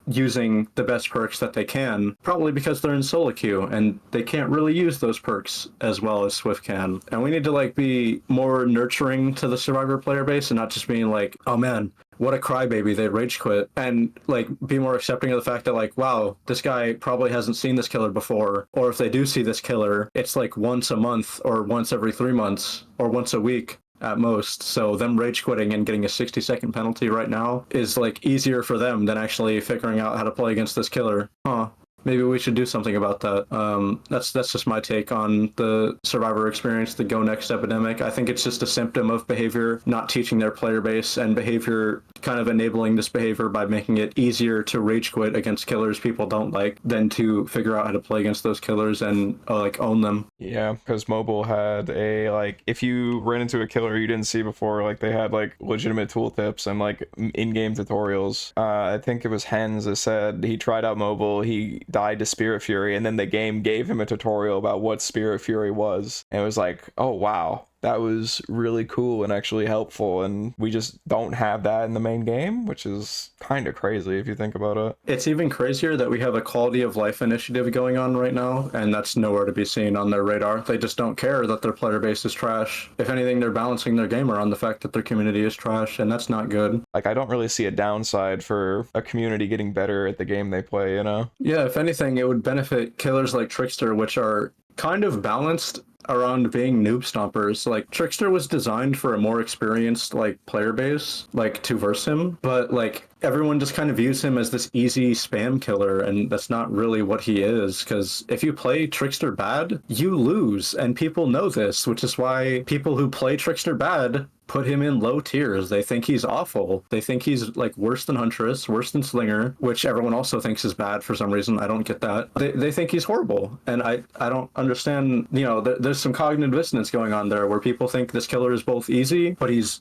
using the best perks that they can, probably because they're in solo queue and they can't really use those perks as well as Swift can. And we need to like be more nurturing to the survivor player base and not just being like, oh man, what a crybaby, they rage quit, and like be more accepting of the fact that like, wow, this guy probably hasn't seen this killer before, or if they do see this killer, it's like once a month or once every 3 months or once a week at most. So them rage quitting and getting a 60-second penalty right now is like easier for them than actually figuring out how to play against this killer. Maybe we should do something about that. That's just my take on the survivor experience, the Go Next epidemic. I think it's just a symptom of behavior not teaching their player base, and behavior kind of enabling this behavior by making it easier to rage quit against killers people don't like than to figure out how to play against those killers and like own them. Yeah, because mobile had a like, if you ran into a killer you didn't see before, like they had like legitimate tooltips and like in-game tutorials. I think it was Hens that said he tried out mobile, he died to Spirit Fury, and then the game gave him a tutorial about what Spirit Fury was, and it was like, oh wow, that was really cool and actually helpful, and we just don't have that in the main game, which is kind of crazy if you think about it. It's even crazier that we have a quality of life initiative going on right now, and that's nowhere to be seen on their radar. They just don't care that their player base is trash. If anything, they're balancing their game around the fact that their community is trash, and that's not good. Like, I don't really see a downside for a community getting better at the game they play, Yeah, if anything, it would benefit killers like Trickster, which are kind of balanced around being noob stompers. Like Trickster was designed for a more experienced like player base, like to verse him, but like everyone just kind of views him as this easy spam killer, and that's not really what he is. Because if you play Trickster bad, you lose, and people know this, which is why people who play Trickster bad put him in low tiers. They think he's awful. They think he's like worse than Huntress, worse than Slinger, which everyone also thinks is bad for some reason. I don't get that. They think he's horrible, and I don't understand. There's some cognitive dissonance going on there where people think this killer is both easy, but he's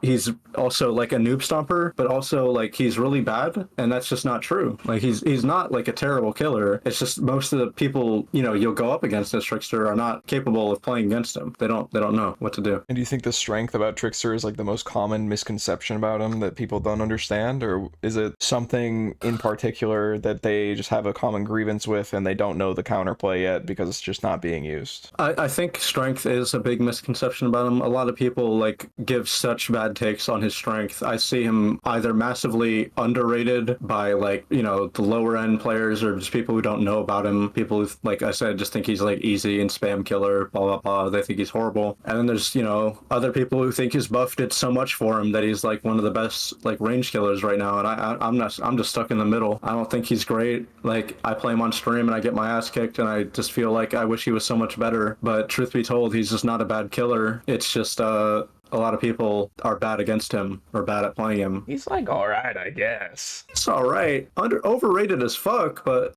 also like a noob stomper, but also like he's really bad, and that's just not true. Like he's not like a terrible killer. It's just most of the people you'll go up against as Trickster are not capable of playing against him. They don't know what to do. And do you think the strength about Trickster is like like the most common misconception about him that people don't understand, or is it something in particular that they just have a common grievance with and they don't know the counterplay yet because it's just not being used? I think strength is a big misconception about him. A lot of people like give such bad takes on his strength. I see him either massively underrated by like, you know, the lower end players or just people who don't know about him. People who, like I said, just think he's like easy and spam killer, blah, blah, blah. They think he's horrible. And then there's, you know, other people who think his buff did so much for him that he's like one of the best like range killers right now. And I'm just stuck in the middle. I don't think he's great. Like I play him on stream and I get my ass kicked and I just feel like I wish he was so much better. But truth be told, he's just not a bad killer. It's just a lot of people are bad against him or bad at playing him. He's like, all right, I guess. It's all right. Overrated as fuck, but...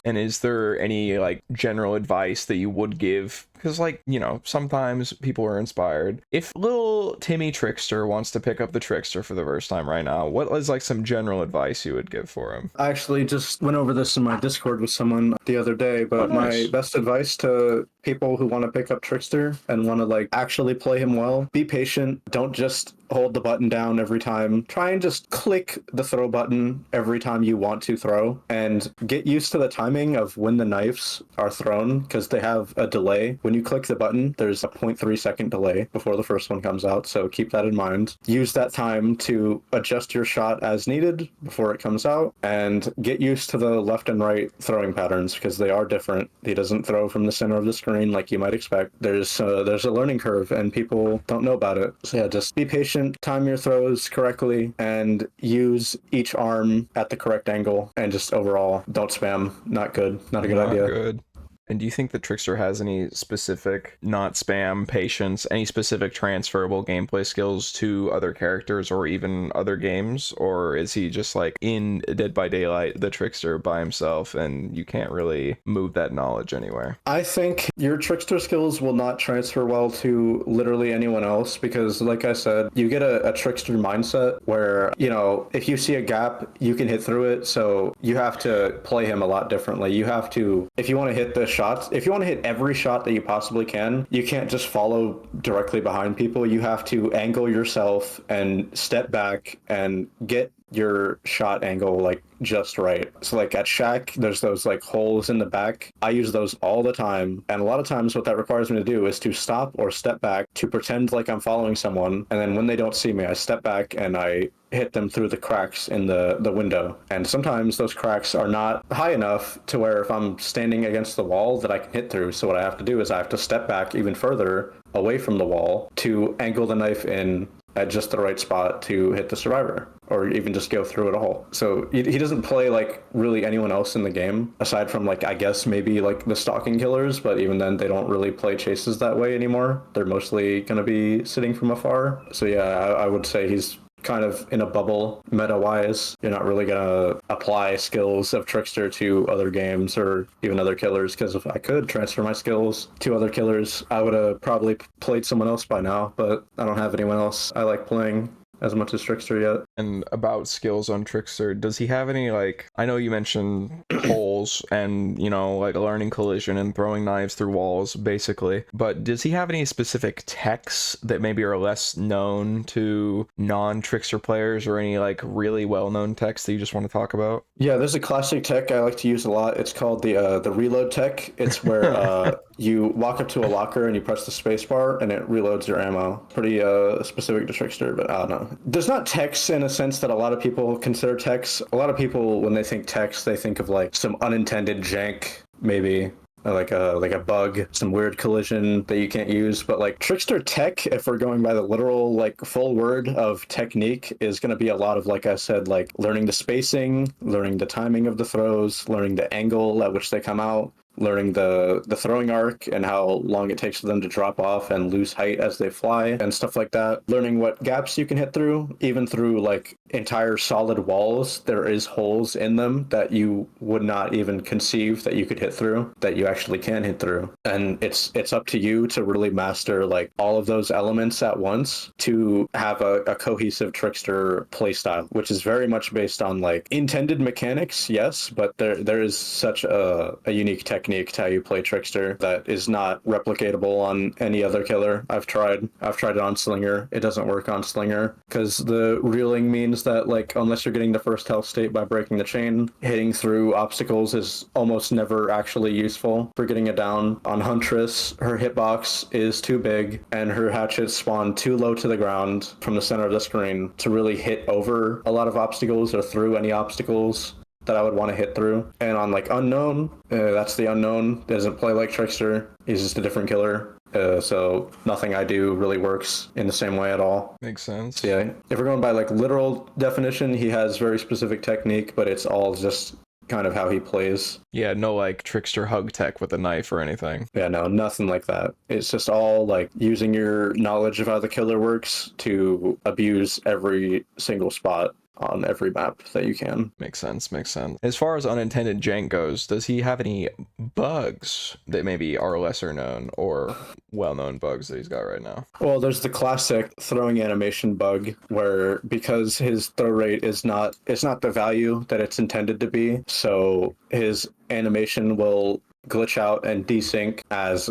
And is there any, like, general advice that you would give? Because, like, you know, sometimes people are inspired. If little Timmy Trickster wants to pick up the Trickster for the first time right now, what is, like, some general advice you would give for him? I actually just went over this in my Discord with someone the other day, but nice. My best advice to people who want to pick up Trickster and want to, like, actually play him well, be patient. Don't just hold the button down every time. Try and just click the throw button every time you want to throw, and get used to the timing of when the knives are thrown, because they have a delay. When you click the button, there's a 0.3 second delay before the first one comes out, so keep that in mind. Use that time to adjust your shot as needed before it comes out, and get used to the left and right throwing patterns, because they are different. He doesn't throw from the center of the screen like you might expect. There's a learning curve, and people don't know about it. So yeah, just be patient, time your throws correctly, and use each arm at the correct angle, and just overall don't spam. Not good. Not a good idea. Good. And do you think that Trickster has any specific not spam patience, any specific transferable gameplay skills to other characters or even other games? Or is he just like in Dead by Daylight, the Trickster by himself, and you can't really move that knowledge anywhere? I think your Trickster skills will not transfer well to literally anyone else because, like I said, you get a Trickster mindset where, you know, if you see a gap, you can hit through it. So you have to play him a lot differently. You have to, if you want to hit the shots, if you want to hit every shot that you possibly can, you can't just follow directly behind people. You have to angle yourself and step back and get your shot angle like just right. So like at Shack, there's those like holes in the back. I use those all the time, and a lot of times what that requires me to do is to stop or step back to pretend like I'm following someone, and then when they don't see me, I step back and I hit them through the cracks in the window. And sometimes those cracks are not high enough to where if I'm standing against the wall that I can hit through. So what I have to do is I have to step back even further away from the wall to angle the knife in at just the right spot to hit the survivor, or even just go through it all. So he doesn't play like really anyone else in the game, aside from like, I guess maybe like the stalking killers, but even then they don't really play chases that way anymore. They're mostly going to be sitting from afar. So yeah, I would say he's kind of in a bubble meta-wise. You're not really gonna apply skills of Trickster to other games or even other killers, because if I could transfer my skills to other killers, I would have probably played someone else by now, but I don't have anyone else I like playing as much as Trickster yet. And about skills on Trickster, does he have any, like, I know you mentioned holes and, you know, like learning collision and throwing knives through walls, basically, but does he have any specific techs that maybe are less known to non-Trickster players, or any, like, really well-known techs that you just want to talk about? Yeah, there's a classic tech I like to use a lot. It's called the reload tech. It's where you walk up to a locker and you press the space bar and it reloads your ammo. Pretty specific to Trickster, but I don't know. There's not techs in a sense that a lot of people consider techs. A lot of people, when they think techs, they think of like some unintended jank, maybe like a bug, some weird collision that you can't use. But like Trickster tech, if we're going by the literal like full word of technique, is going to be a lot of, like I said, like learning the spacing, learning the timing of the throws, learning the angle at which they come out, learning the throwing arc and how long it takes for them to drop off and lose height as they fly and stuff like that. Learning what gaps you can hit through, even through like entire solid walls, there is holes in them that you would not even conceive that you could hit through, that you actually can hit through. And it's up to you to really master like all of those elements at once to have a cohesive Trickster playstyle, which is very much based on like intended mechanics, yes, but there is such a unique technique technique to how you play Trickster that is not replicatable on any other killer. I've tried it on Slinger. It doesn't work on Slinger because the reeling means that, like, unless you're getting the first health state by breaking the chain, hitting through obstacles is almost never actually useful for getting it down. On Huntress, her hitbox is too big and her hatchets spawn too low to the ground from the center of the screen to really hit over a lot of obstacles or through any obstacles that I would want to hit through. And on like Unknown, that's the Unknown. Doesn't play like Trickster. He's just a different killer. So nothing I do really works in the same way at all. Makes sense. So yeah, if we're going by like literal definition, he has very specific technique, but it's all just kind of how he plays. Yeah, no like Trickster hug tech with a knife or anything. Yeah, no, nothing like that. It's just all like using your knowledge of how the killer works to abuse every single spot on every map that you can. Makes sense, makes sense. As far as unintended jank goes, does he have any bugs that maybe are lesser known or well-known bugs that he's got right now? Well, there's the classic throwing animation bug where because his throw rate is not, it's not the value that it's intended to be, so his animation will glitch out and desync as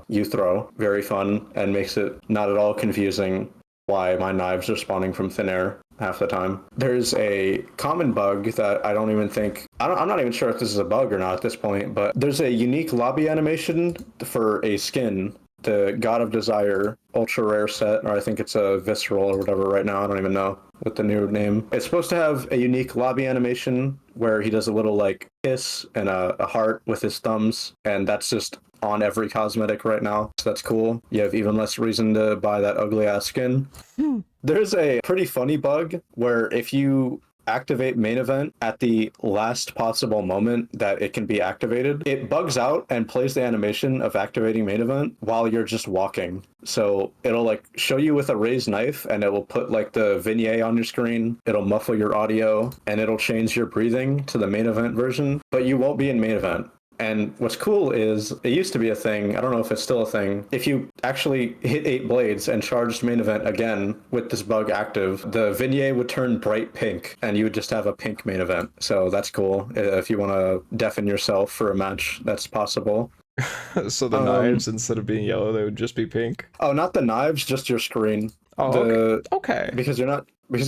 you throw. Very fun and makes it not at all confusing why my knives are spawning from thin air half the time. There's a common bug that I don't even think, I'm not even sure if this is a bug or not at this point, but there's a unique lobby animation for a skin, the God of Desire ultra rare set, or I think it's a visceral or whatever right now, I don't even know what the new name. It's supposed to have a unique lobby animation where he does a little like kiss and a heart with his thumbs, and that's just on every cosmetic right now, so that's cool. You have even less reason to buy that ugly ass skin. There's a pretty funny bug where if you activate main event at the last possible moment that it can be activated, it bugs out and plays the animation of activating main event while you're just walking. So it'll like show you with a raised knife and it will put like the vignette on your screen, it'll muffle your audio, and it'll change your breathing to the main event version, but you won't be in main event. And what's cool is, it used to be a thing, I don't know if it's still a thing, if you actually hit 8 blades and charged main event again with this bug active, the vignette would turn bright pink and you would just have a pink main event. So that's cool. If you want to deafen yourself for a match, that's possible. So the knives, instead of being yellow, they would just be pink? Oh, not the knives, just your screen. Oh, okay. Because you're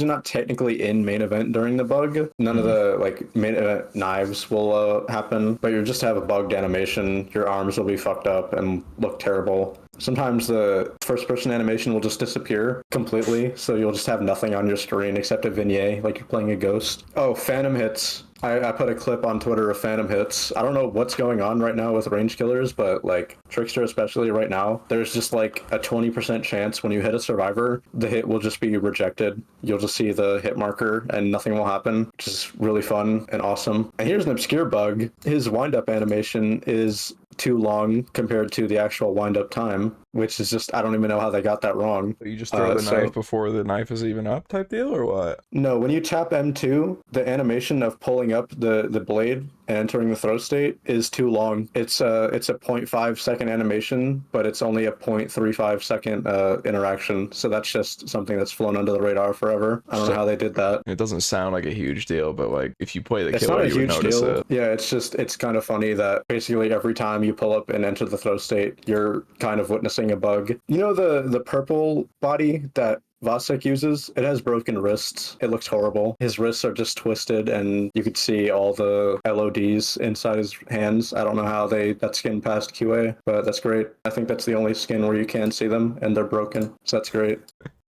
not technically in main event during the bug. None of the like main event knives will happen, but you just have a bugged animation. Your arms will be fucked up and look terrible. Sometimes the first person animation will just disappear completely, so you'll just have nothing on your screen except a vignette, like you're playing a ghost. Oh, phantom hits. I put a clip on Twitter of phantom hits. I don't know what's going on right now with range killers, but like Trickster especially right now, there's just like a 20% chance when you hit a survivor, the hit will just be rejected. You'll just see the hit marker and nothing will happen, which is really fun and awesome. And here's an obscure bug. His wind-up animation is too long compared to the actual wind-up time, which is just, I don't even know how they got that wrong. You just throw the knife before the knife is even up type deal, or what? No, when you tap M2, the animation of pulling up the blade and entering the throw state is too long. It's a 0.5 second animation, but it's only a 0.35 second interaction. So that's just something that's flown under the radar forever. I don't know how they did that. It doesn't sound like a huge deal, but like if you play the killer, you would notice it. Yeah, it's kind of funny that basically every time you pull up and enter the throw state, you're kind of witnessing a bug. You know the purple body that Vasek uses? It has broken wrists. It looks horrible. His wrists are just twisted and you could see all the LODs inside his hands. I don't know how that skin passed QA, but that's great. I think that's the only skin where you can see them and they're broken, so that's great.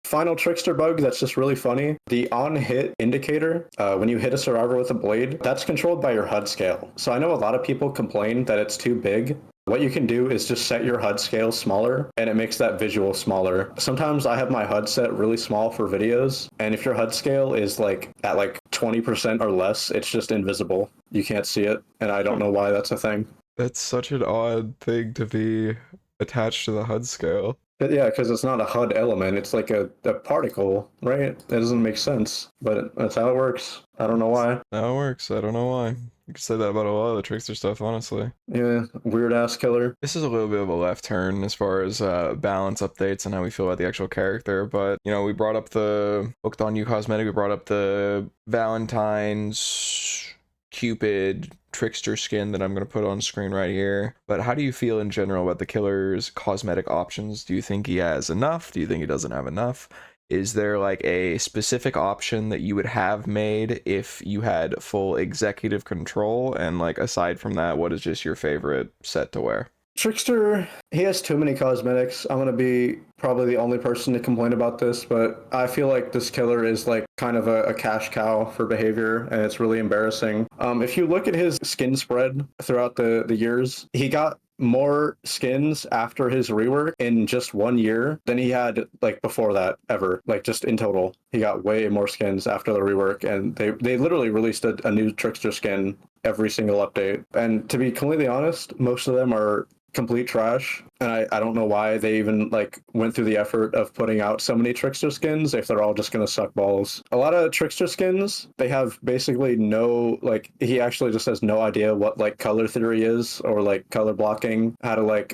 Final Trickster bug that's just really funny. The on-hit indicator, when you hit a survivor with a blade, that's controlled by your HUD scale. So I know a lot of people complain that it's too big. What you can do is just set your HUD scale smaller and it makes that visual smaller. Sometimes I have my HUD set really small for videos, and if your HUD scale is like at like 20% or less, it's just invisible. You can't see it, and I don't know why that's a thing. That's such an odd thing to be attached to the HUD scale. But yeah, because it's not a HUD element, it's like a particle, right? That doesn't make sense, but that's how it works. I don't know why. How it works, I don't know why. You could say that about a lot of the Trickster stuff, honestly. Yeah, weird-ass killer. This is a little bit of a left turn as far as balance updates and how we feel about the actual character, but, you know, we brought up the Booked on You cosmetic, we brought up the Valentine's Cupid Trickster skin that I'm going to put on screen right here. But how do you feel in general about the killer's cosmetic options? Do you think he has enough? Do you think he doesn't have enough? Is there like a specific option that you would have made if you had full executive control? And like aside from that, what is just your favorite set to wear? Trickster, he has too many cosmetics. I'm gonna be probably the only person to complain about this, but I feel like this killer is like kind of a cash cow for behavior, and it's really embarrassing. If you look at his skin spread throughout the years, he got more skins after his rework in just 1 year than he had like before that ever. Like just in total, he got way more skins after the rework, and they literally released a new Trickster skin every single update. And to be completely honest, most of them are complete trash, and I don't know why they even like went through the effort of putting out so many Trickster skins if they're all just gonna suck balls. A lot of Trickster skins, they have basically no, like, he actually just has no idea what like color theory is, or like color blocking, how to like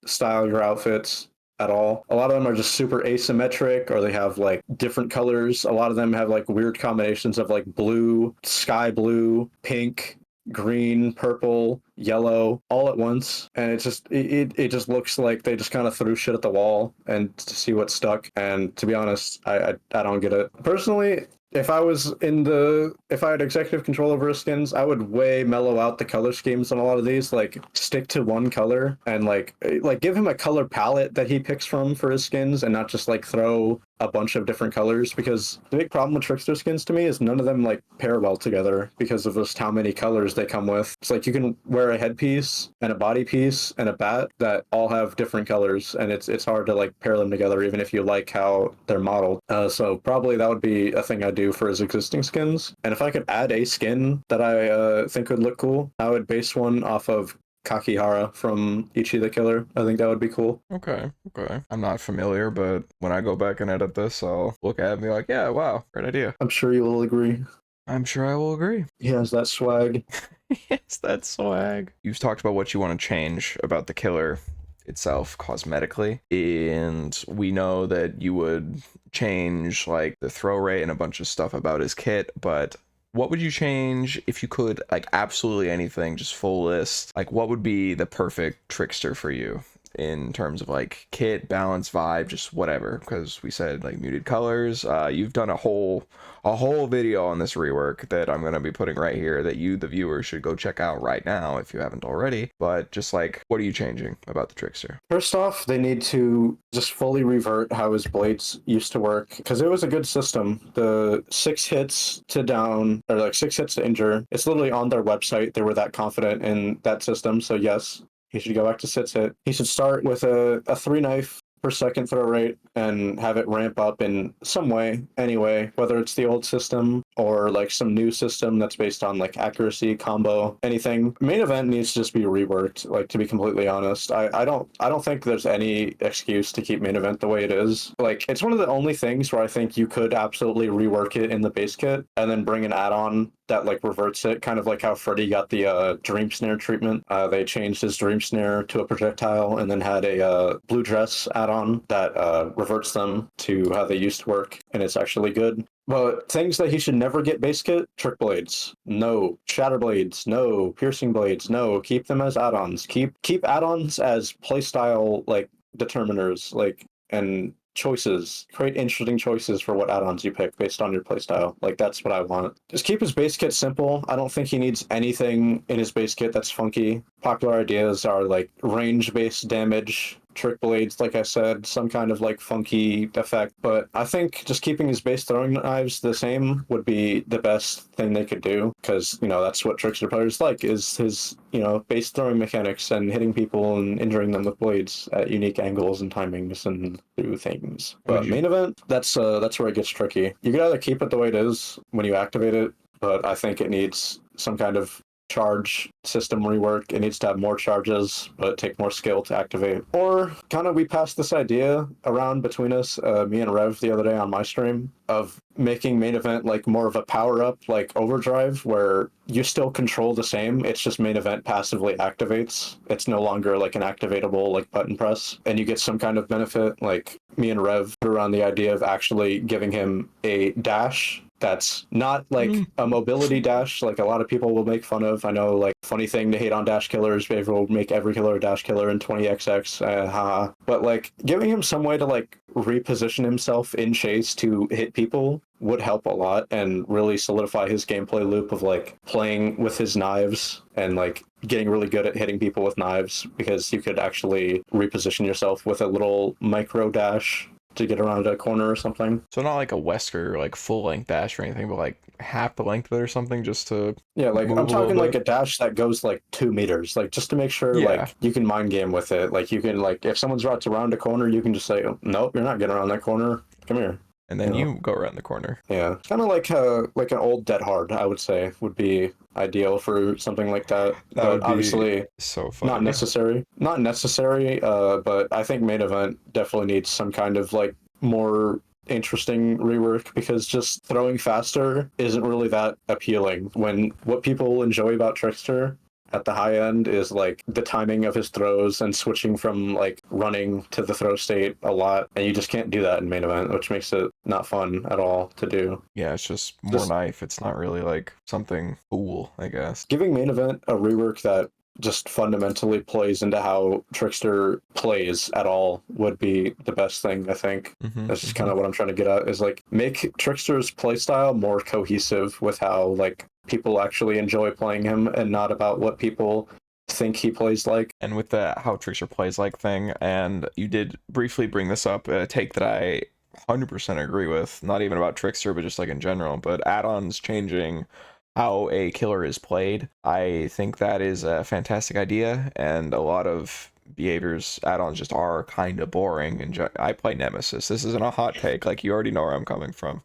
style your outfits at all. A lot of them are just super asymmetric, or they have like different colors. A lot of them have like weird combinations of like blue, sky blue, pink, green, purple, yellow, all at once, and it just looks like they just kind of threw shit at the wall and to see what stuck. And to be honest, I don't get it personally. If I had executive control over his skins, I would way mellow out the color schemes on a lot of these. Like stick to one color, and like give him a color palette that he picks from for his skins, and not just like throw a bunch of different colors. Because the big problem with Trickster skins to me is none of them like pair well together because of just how many colors they come with. It's like you can wear a headpiece and a body piece and a bat that all have different colors, and it's hard to like pair them together even if you like how they're modeled. So probably that would be a thing I do for his existing skins. And if I could add a skin that I think would look cool, I would base one off of Kakihara from Ichi the Killer. I think that would be cool. Okay. I'm not familiar, but when I go back and edit this, I'll look at it and be like, yeah, wow, great idea. I'm sure you will agree. I'm sure I will agree. He has that swag. Yes, that swag. You've talked about what you want to change about the killer itself cosmetically, and we know that you would change like the throw rate and a bunch of stuff about his kit, but what would you change if you could, like absolutely anything, just full list? Like what would be the perfect Trickster for you in terms of like kit, balance, vibe, just whatever? Because we said like muted colors. You've done a whole video on this rework that I'm gonna be putting right here that you, the viewer, should go check out right now if you haven't already. But just like, what are you changing about the Trickster? First off, they need to just fully revert how his blades used to work, because it was a good system. The 6 hits to down, or like 6 hits to injure, it's literally on their website. They were that confident in that system. So yes, he should go back to 6 hit. He should start with a 3 knife per second throw rate and have it ramp up in some way anyway, whether it's the old system or like some new system that's based on like accuracy, combo, anything. Main event needs to just be reworked, like, to be completely honest. I don't think there's any excuse to keep main event the way it is. Like, it's one of the only things where I think you could absolutely rework it in the base kit and then bring an add-on that like reverts it, kind of like how Freddy got the dream snare treatment. They changed his dream snare to a projectile and then had a blue dress add-on that reverts them to how they used to work, and it's actually good. But things that he should never get base kit: trick blades, no; shatter blades, no; piercing blades, no. Keep them as add-ons. Keep add-ons as playstyle like determiners, like, and choices. Create interesting choices for what add-ons you pick based on your playstyle. Like, that's what I want. Just keep his base kit simple. I don't think he needs anything in his base kit that's funky. Popular ideas are like range-based damage, trick blades, like I said, some kind of like funky effect. But I think just keeping his base throwing knives the same would be the best thing they could do, because, you know, that's what Trickster players like, is his, you know, base throwing mechanics and hitting people and injuring them with blades at unique angles and timings and through things. But main event, that's where it gets tricky. You could either keep it the way it is when you activate it, but I think it needs some kind of charge system rework. It needs to have more charges, but take more skill to activate. Or kind of, we passed this idea around between us, me and Rev, the other day on my stream, of making main event like more of a power-up, like overdrive, where you still control the same, it's just main event passively activates. It's no longer like an activatable like button press, and you get some kind of benefit. Like, me and Rev put around the idea of actually giving him a dash that's not like a mobility dash like a lot of people will make fun of. I know, like, funny thing to hate on dash killers, they will make every killer a dash killer in 20xx, haha. But like giving him some way to like reposition himself in chase to hit people would help a lot and really solidify his gameplay loop of like playing with his knives and like getting really good at hitting people with knives, because you could actually reposition yourself with a little micro dash to get around a corner or something. So not like a Wesker, like full length dash or anything, but like half the length of it or something, just to Yeah, like move I'm a little talking like bit. a dash that goes like 2 meters, like just to make sure Yeah, like you can mind game with it. Like you can, like, if someone's about to round a corner, you can just say, oh, nope, you're not getting around that corner. Come here. and You then know? you go around the corner. Yeah, kind of like an old Dead Hard, I would say, would be ideal for something like that. That But would be obviously so not funny. necessary. Not necessary. But I think main event definitely needs some kind of like more interesting rework, because just throwing faster isn't really that appealing when what people enjoy about Trickster at the high end is like the timing of his throws and switching from like running to the throw state a lot, and you just can't do that in main event, which makes it not fun at all to do. Yeah, it's just more Just knife. It's not really like something cool, I guess. giving main event a rework that just fundamentally plays into how Trickster plays at all would be the best thing, I think. That's just kind of what I'm trying to get at, is like make Trickster's playstyle more cohesive with how like people actually enjoy playing him, and not about what people think he plays like. And with the how Trickster plays like thing, and you did briefly bring this up, a take that I 100% agree with, not even about Trickster, but just like in general, but add-ons changing how a killer is played. I think that is a fantastic idea, and a lot of behaviors add-ons just are kind of boring. And I play Nemesis. This isn't a hot take, like you already know where I'm coming from.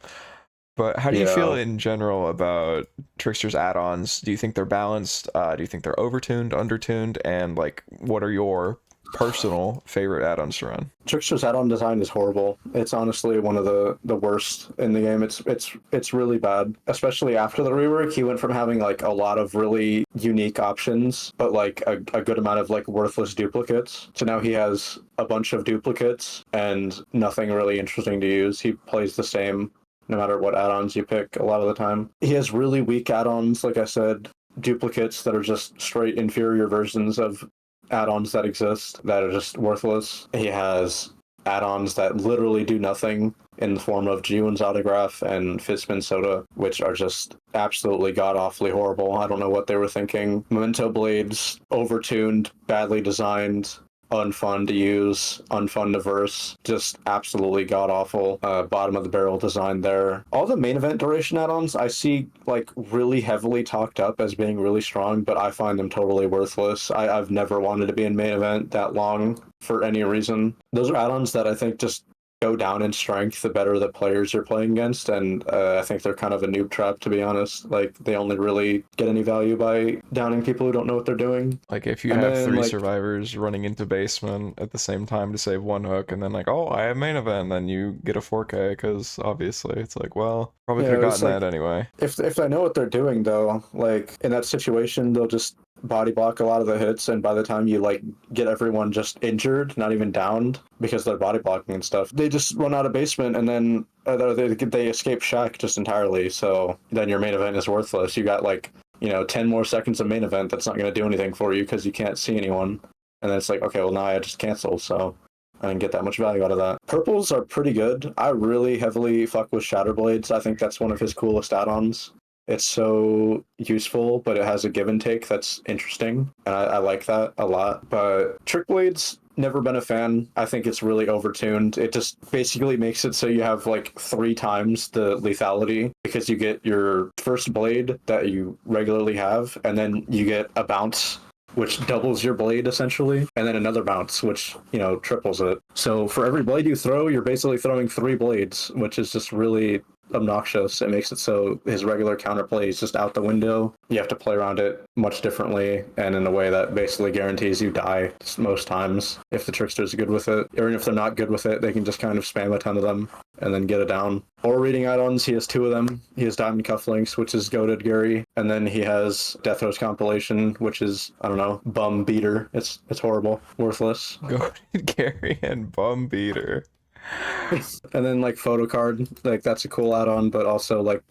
But how do you feel Yeah. in general about Trickster's add-ons? Do you think they're balanced? Do you think they're overtuned, undertuned? And like, what are your personal favorite add-ons to run? Trickster's add-on design is horrible. It's honestly one of the worst in the game. It's really bad. Especially after the rework, he went from having like a lot of really unique options, but like a good amount of like worthless duplicates, to now he has a bunch of duplicates and nothing really interesting to use. He plays the same no matter what add-ons you pick a lot of the time. He has really weak add-ons, like I said, duplicates that are just straight inferior versions of add-ons that exist that are just worthless. He has add-ons that literally do nothing in the form of Ji-Woon's autograph and Fistspin Soda, which are just absolutely god-awfully horrible. I don't know what they were thinking. Memento Blades, overtuned, badly designed, unfun to use, unfun to verse, just absolutely god awful. Bottom of the barrel design there. All the main event duration add-ons I see like really heavily talked up as being really strong, but I find them totally worthless. I've never wanted to be in main event that long for any reason. Those are add-ons that I think just go down in strength the better the players you're playing against, and I think they're kind of a noob trap, to be honest. Like, they only really get any value by downing people who don't know what they're doing. Like if you And have then three like survivors running into basement at the same time to save one hook, and then like, oh, I have main event, then you get a 4K, because obviously it's like, well, probably could have it's gotten like, that anyway. if they know what they're doing, though, like in that situation, they'll just body block a lot of the hits, and by the time you like get everyone just injured, not even downed, because they're body blocking and stuff, they just run out of basement, and then they escape shack just entirely. So then your main event is worthless. You got like 10 more seconds of main event that's not going to do anything for you because you can't see anyone, and then it's like, okay, well, now I just cancel, so I didn't get that much value out of that. Purples are pretty good. I really heavily fuck with Shatterblades. I think that's one of his coolest add-ons. It's so useful, but it has a give and take that's interesting, and I like that a lot. But Trick Blades, never been a fan. I think it's really overtuned. It just basically makes it so you have like 3 times the lethality, because you get your first blade that you regularly have, and then you get a bounce which doubles your blade essentially, and then another bounce which triples it. So for every blade you throw, you're basically throwing 3 blades, which is just really obnoxious. It makes it so his regular counterplay is just out the window. You have to play around it much differently, and in a way that basically guarantees you die most times if the trickster's good with it. Or if they're not good with it, they can just kind of spam a ton of them and then get it down. Or reading add-ons, he has 2 of them. He has Diamond Cufflinks, which is goated Gary, and then he has Death Rose Compilation, which is, I don't know, bum beater. It's horrible, worthless. Goated Gary and Bum Beater. And then like photo card, like that's a cool add-on, but also like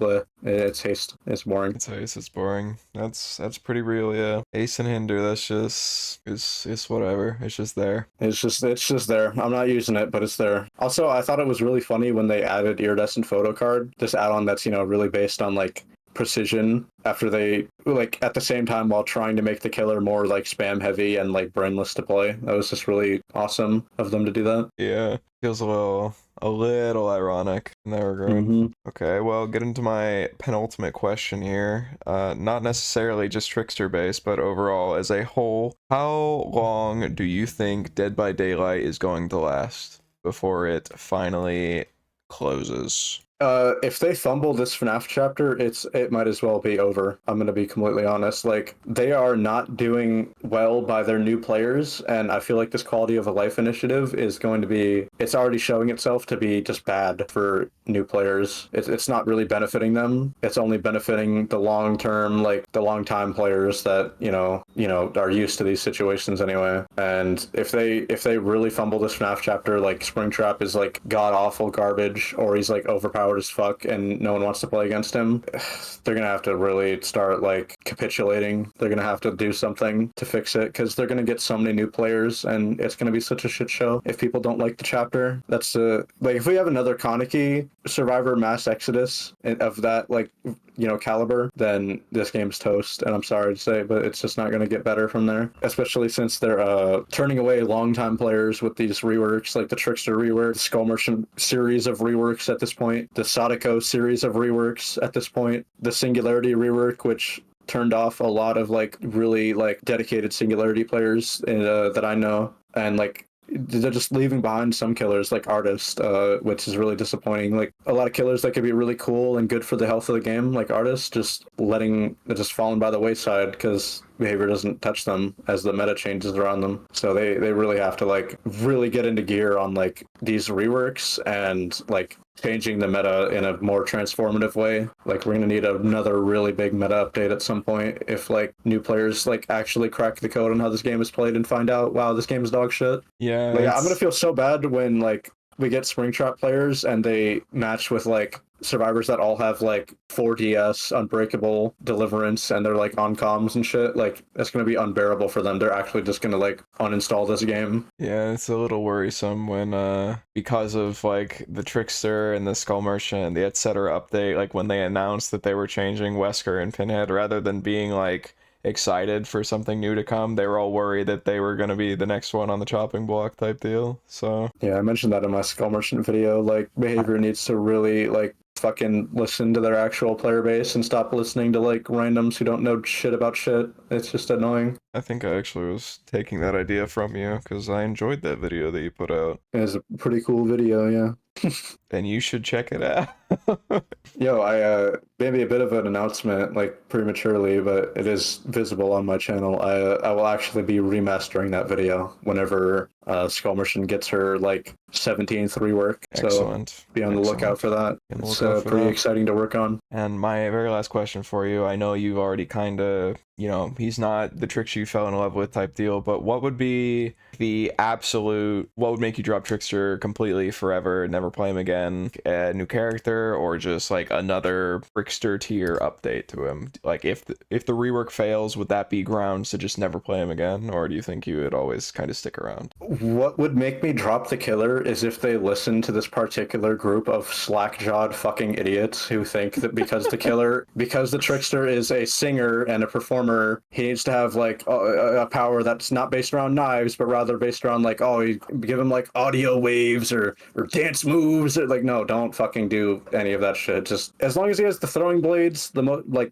it's haste. It's boring. It's Ace, it's boring. That's pretty real, yeah. Ace and Hinder, that's just it's whatever. It's just there. It's just there. I'm not using it, but it's there. Also, I thought it was really funny when they added iridescent photo card, this add-on that's, really based on like precision after they like at the same time while trying to make the killer more like spam heavy and like brainless to play. That was just really awesome of them to do that. Yeah. Feels a little ironic in that regard. Okay, well, get into my penultimate question here. Not necessarily just Trickster based, but overall as a whole, how long do you think Dead by Daylight is going to last before it finally closes? If they fumble this FNAF chapter, it might as well be over. I'm gonna be completely honest. Like they are not doing well by their new players, and I feel like this quality of a life initiative is going to be. It's already showing itself to be just bad for new players. It's not really benefiting them. It's only benefiting the long term, like the long time players that are used to these situations anyway. And if they really fumble this FNAF chapter, like Springtrap is like god awful garbage, or he's like overpowered as fuck and no one wants to play against him, they're gonna have to really start like capitulating. They're gonna have to do something to fix it because they're gonna get so many new players and it's gonna be such a shit show if people don't like the chapter. That's like if we have another Kaneki Survivor Mass Exodus of that like caliber, then this game's toast. And I'm sorry to say, but it's just not going to get better from there, especially since they're turning away longtime players with these reworks, like the Trickster rework, the Skull Merchant series of reworks at this point, the Sadako series of reworks at this point, the Singularity rework, which turned off a lot of like really like dedicated Singularity players that I know, and like they're just leaving behind some killers like Artist, which is really disappointing. Like a lot of killers that could be really cool and good for the health of the game, like Artist, just falling by the wayside because behavior doesn't touch them as the meta changes around them. So they really have to like really get into gear on like these reworks and like changing the meta in a more transformative way. Like we're gonna need another really big meta update at some point if like new players like actually crack the code on how this game is played and find out, wow, this game is dog shit. Yeah, Like, I'm gonna feel so bad when like we get Springtrap players and they match with like survivors that all have like 4DS, Unbreakable, Deliverance, and they're like on comms and shit. Like it's gonna be unbearable for them. They're actually just gonna like uninstall this game. Yeah, it's a little worrisome when because of like the Trickster and the Skull Merchant and the etc. update, like when they announced that they were changing Wesker and Pinhead, rather than being like excited for something new to come, they were all worried that they were going to be the next one on the chopping block type deal. So yeah, I mentioned that in my Skull Merchant video. Like behavior needs to really like fucking listen to their actual player base and stop listening to like randoms who don't know shit about shit. It's just annoying. I think I actually was taking that idea from you because I enjoyed that video that you put out. It was a pretty cool video, yeah. And you should check it out. Yo, I maybe a bit of an announcement, like prematurely, but it is visible on my channel. I will actually be remastering that video whenever Skull Merchant gets her like 17th rework. Excellent. So be on the lookout for that. It's pretty exciting to work on. And my very last question for you, I know you've already kind of, he's not the Trickster you fell in love with type deal, but what would be the absolute, what would make you drop Trickster completely forever, never play him again? A new character or just like another Trickster tier update to him? Like if the rework fails, would that be grounds to just never play him again? Or do you think you would always kind of stick around? What would make me drop the killer is if they listen to this particular group of slack-jawed fucking idiots who think that because the Trickster is a singer and a performer, he needs to have like a power that's not based around knives, but rather based around like, oh, you give him like audio waves or dance moves. Like, no, don't fucking do any of that shit. Just as long as he has the throwing blades,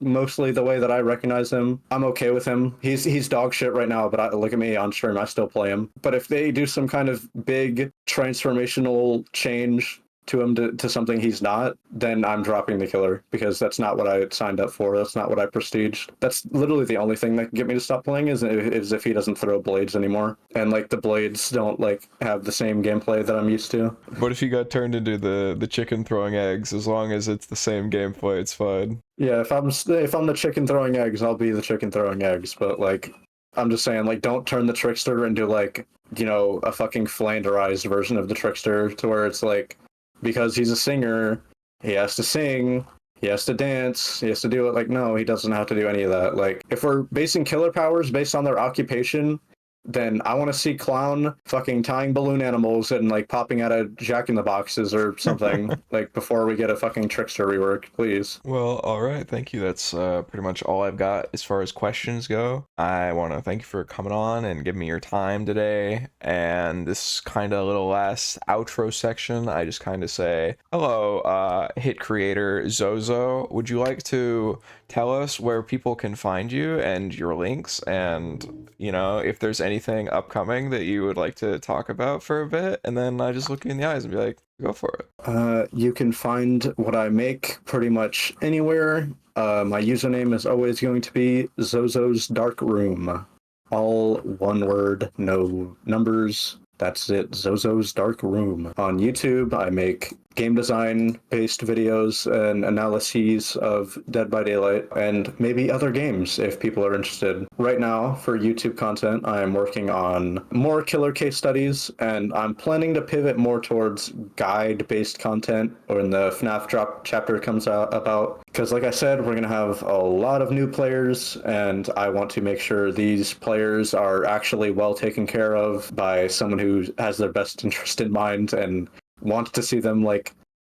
mostly the way that I recognize him, I'm okay with him. He's dog shit right now, but look at me on stream, I still play him. But if they do some kind of big transformational change to him to something he's not, then I'm dropping the killer because that's not what I signed up for. That's not what I prestiged. That's literally the only thing that can get me to stop playing is if he doesn't throw blades anymore. And like the blades don't like have the same gameplay that I'm used to. What if he got turned into the chicken throwing eggs? As long as it's the same gameplay, it's fine. Yeah, if I'm the chicken throwing eggs, I'll be the chicken throwing eggs. But like, I'm just saying, like, don't turn the Trickster into, like, you know, a fucking flanderized version of the Trickster to where it's like, because he's a singer, he has to sing, he has to dance, he has to do it. Like, no, he doesn't have to do any of that. Like, if we're basing killer powers based on their occupation, then I want to see Clown fucking tying balloon animals and like popping out of Jack-in-the-Boxes or something, like before we get a fucking Trickster rework, please. Well, all right. Thank you. That's pretty much all I've got as far as questions go. I want to thank you for coming on and giving me your time today. And this kind of little last outro section, I just kind of say, hello, hit creator Zozo. Would you like to tell us where people can find you and your links, and you know, if there's anything upcoming that you would like to talk about for a bit? And then I just look you in the eyes and be like, go for it. You can find what I make pretty much anywhere. My username is always going to be Zozo's Dark Room. All one word, no numbers. That's it, Zozo's Dark Room. On YouTube, I make game design based videos and analyses of Dead by Daylight and maybe other games if people are interested. Right now, for YouTube content, I am working on more killer case studies, and I'm planning to pivot more towards guide based content when the FNAF drop chapter comes out about. Because, like I said, we're going to have a lot of new players, and I want to make sure these players are actually well taken care of by someone who has their best interest in mind and wants to see them like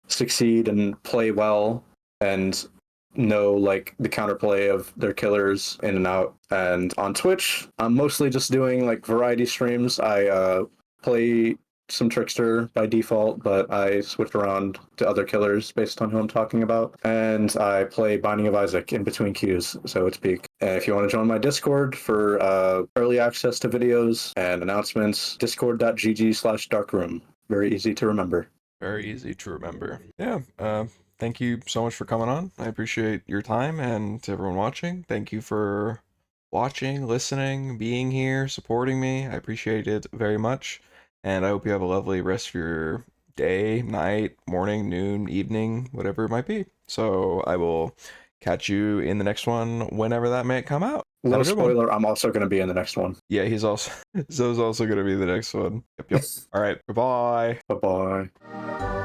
succeed and play well and know like the counterplay of their killers in and out. And on Twitch, I'm mostly just doing like variety streams. I play some Trickster by default, but I switch around to other killers based on who I'm talking about. And I play Binding of Isaac in between queues, so to speak. If you want to join my Discord for early access to videos and announcements, discord.gg/darkroom. Very easy to remember. Very easy to remember. Yeah. Thank you so much for coming on. I appreciate your time, and to everyone watching, thank you for watching, listening, being here, supporting me. I appreciate it very much. And I hope you have a lovely rest of your day, night, morning, noon, evening, whatever it might be. So I will catch you in the next one whenever that may come out. Little spoiler, I'm also going to be in the next one. Yeah, he's also Zo's also going to be the next one. Yep. All right. Bye-bye. Bye-bye.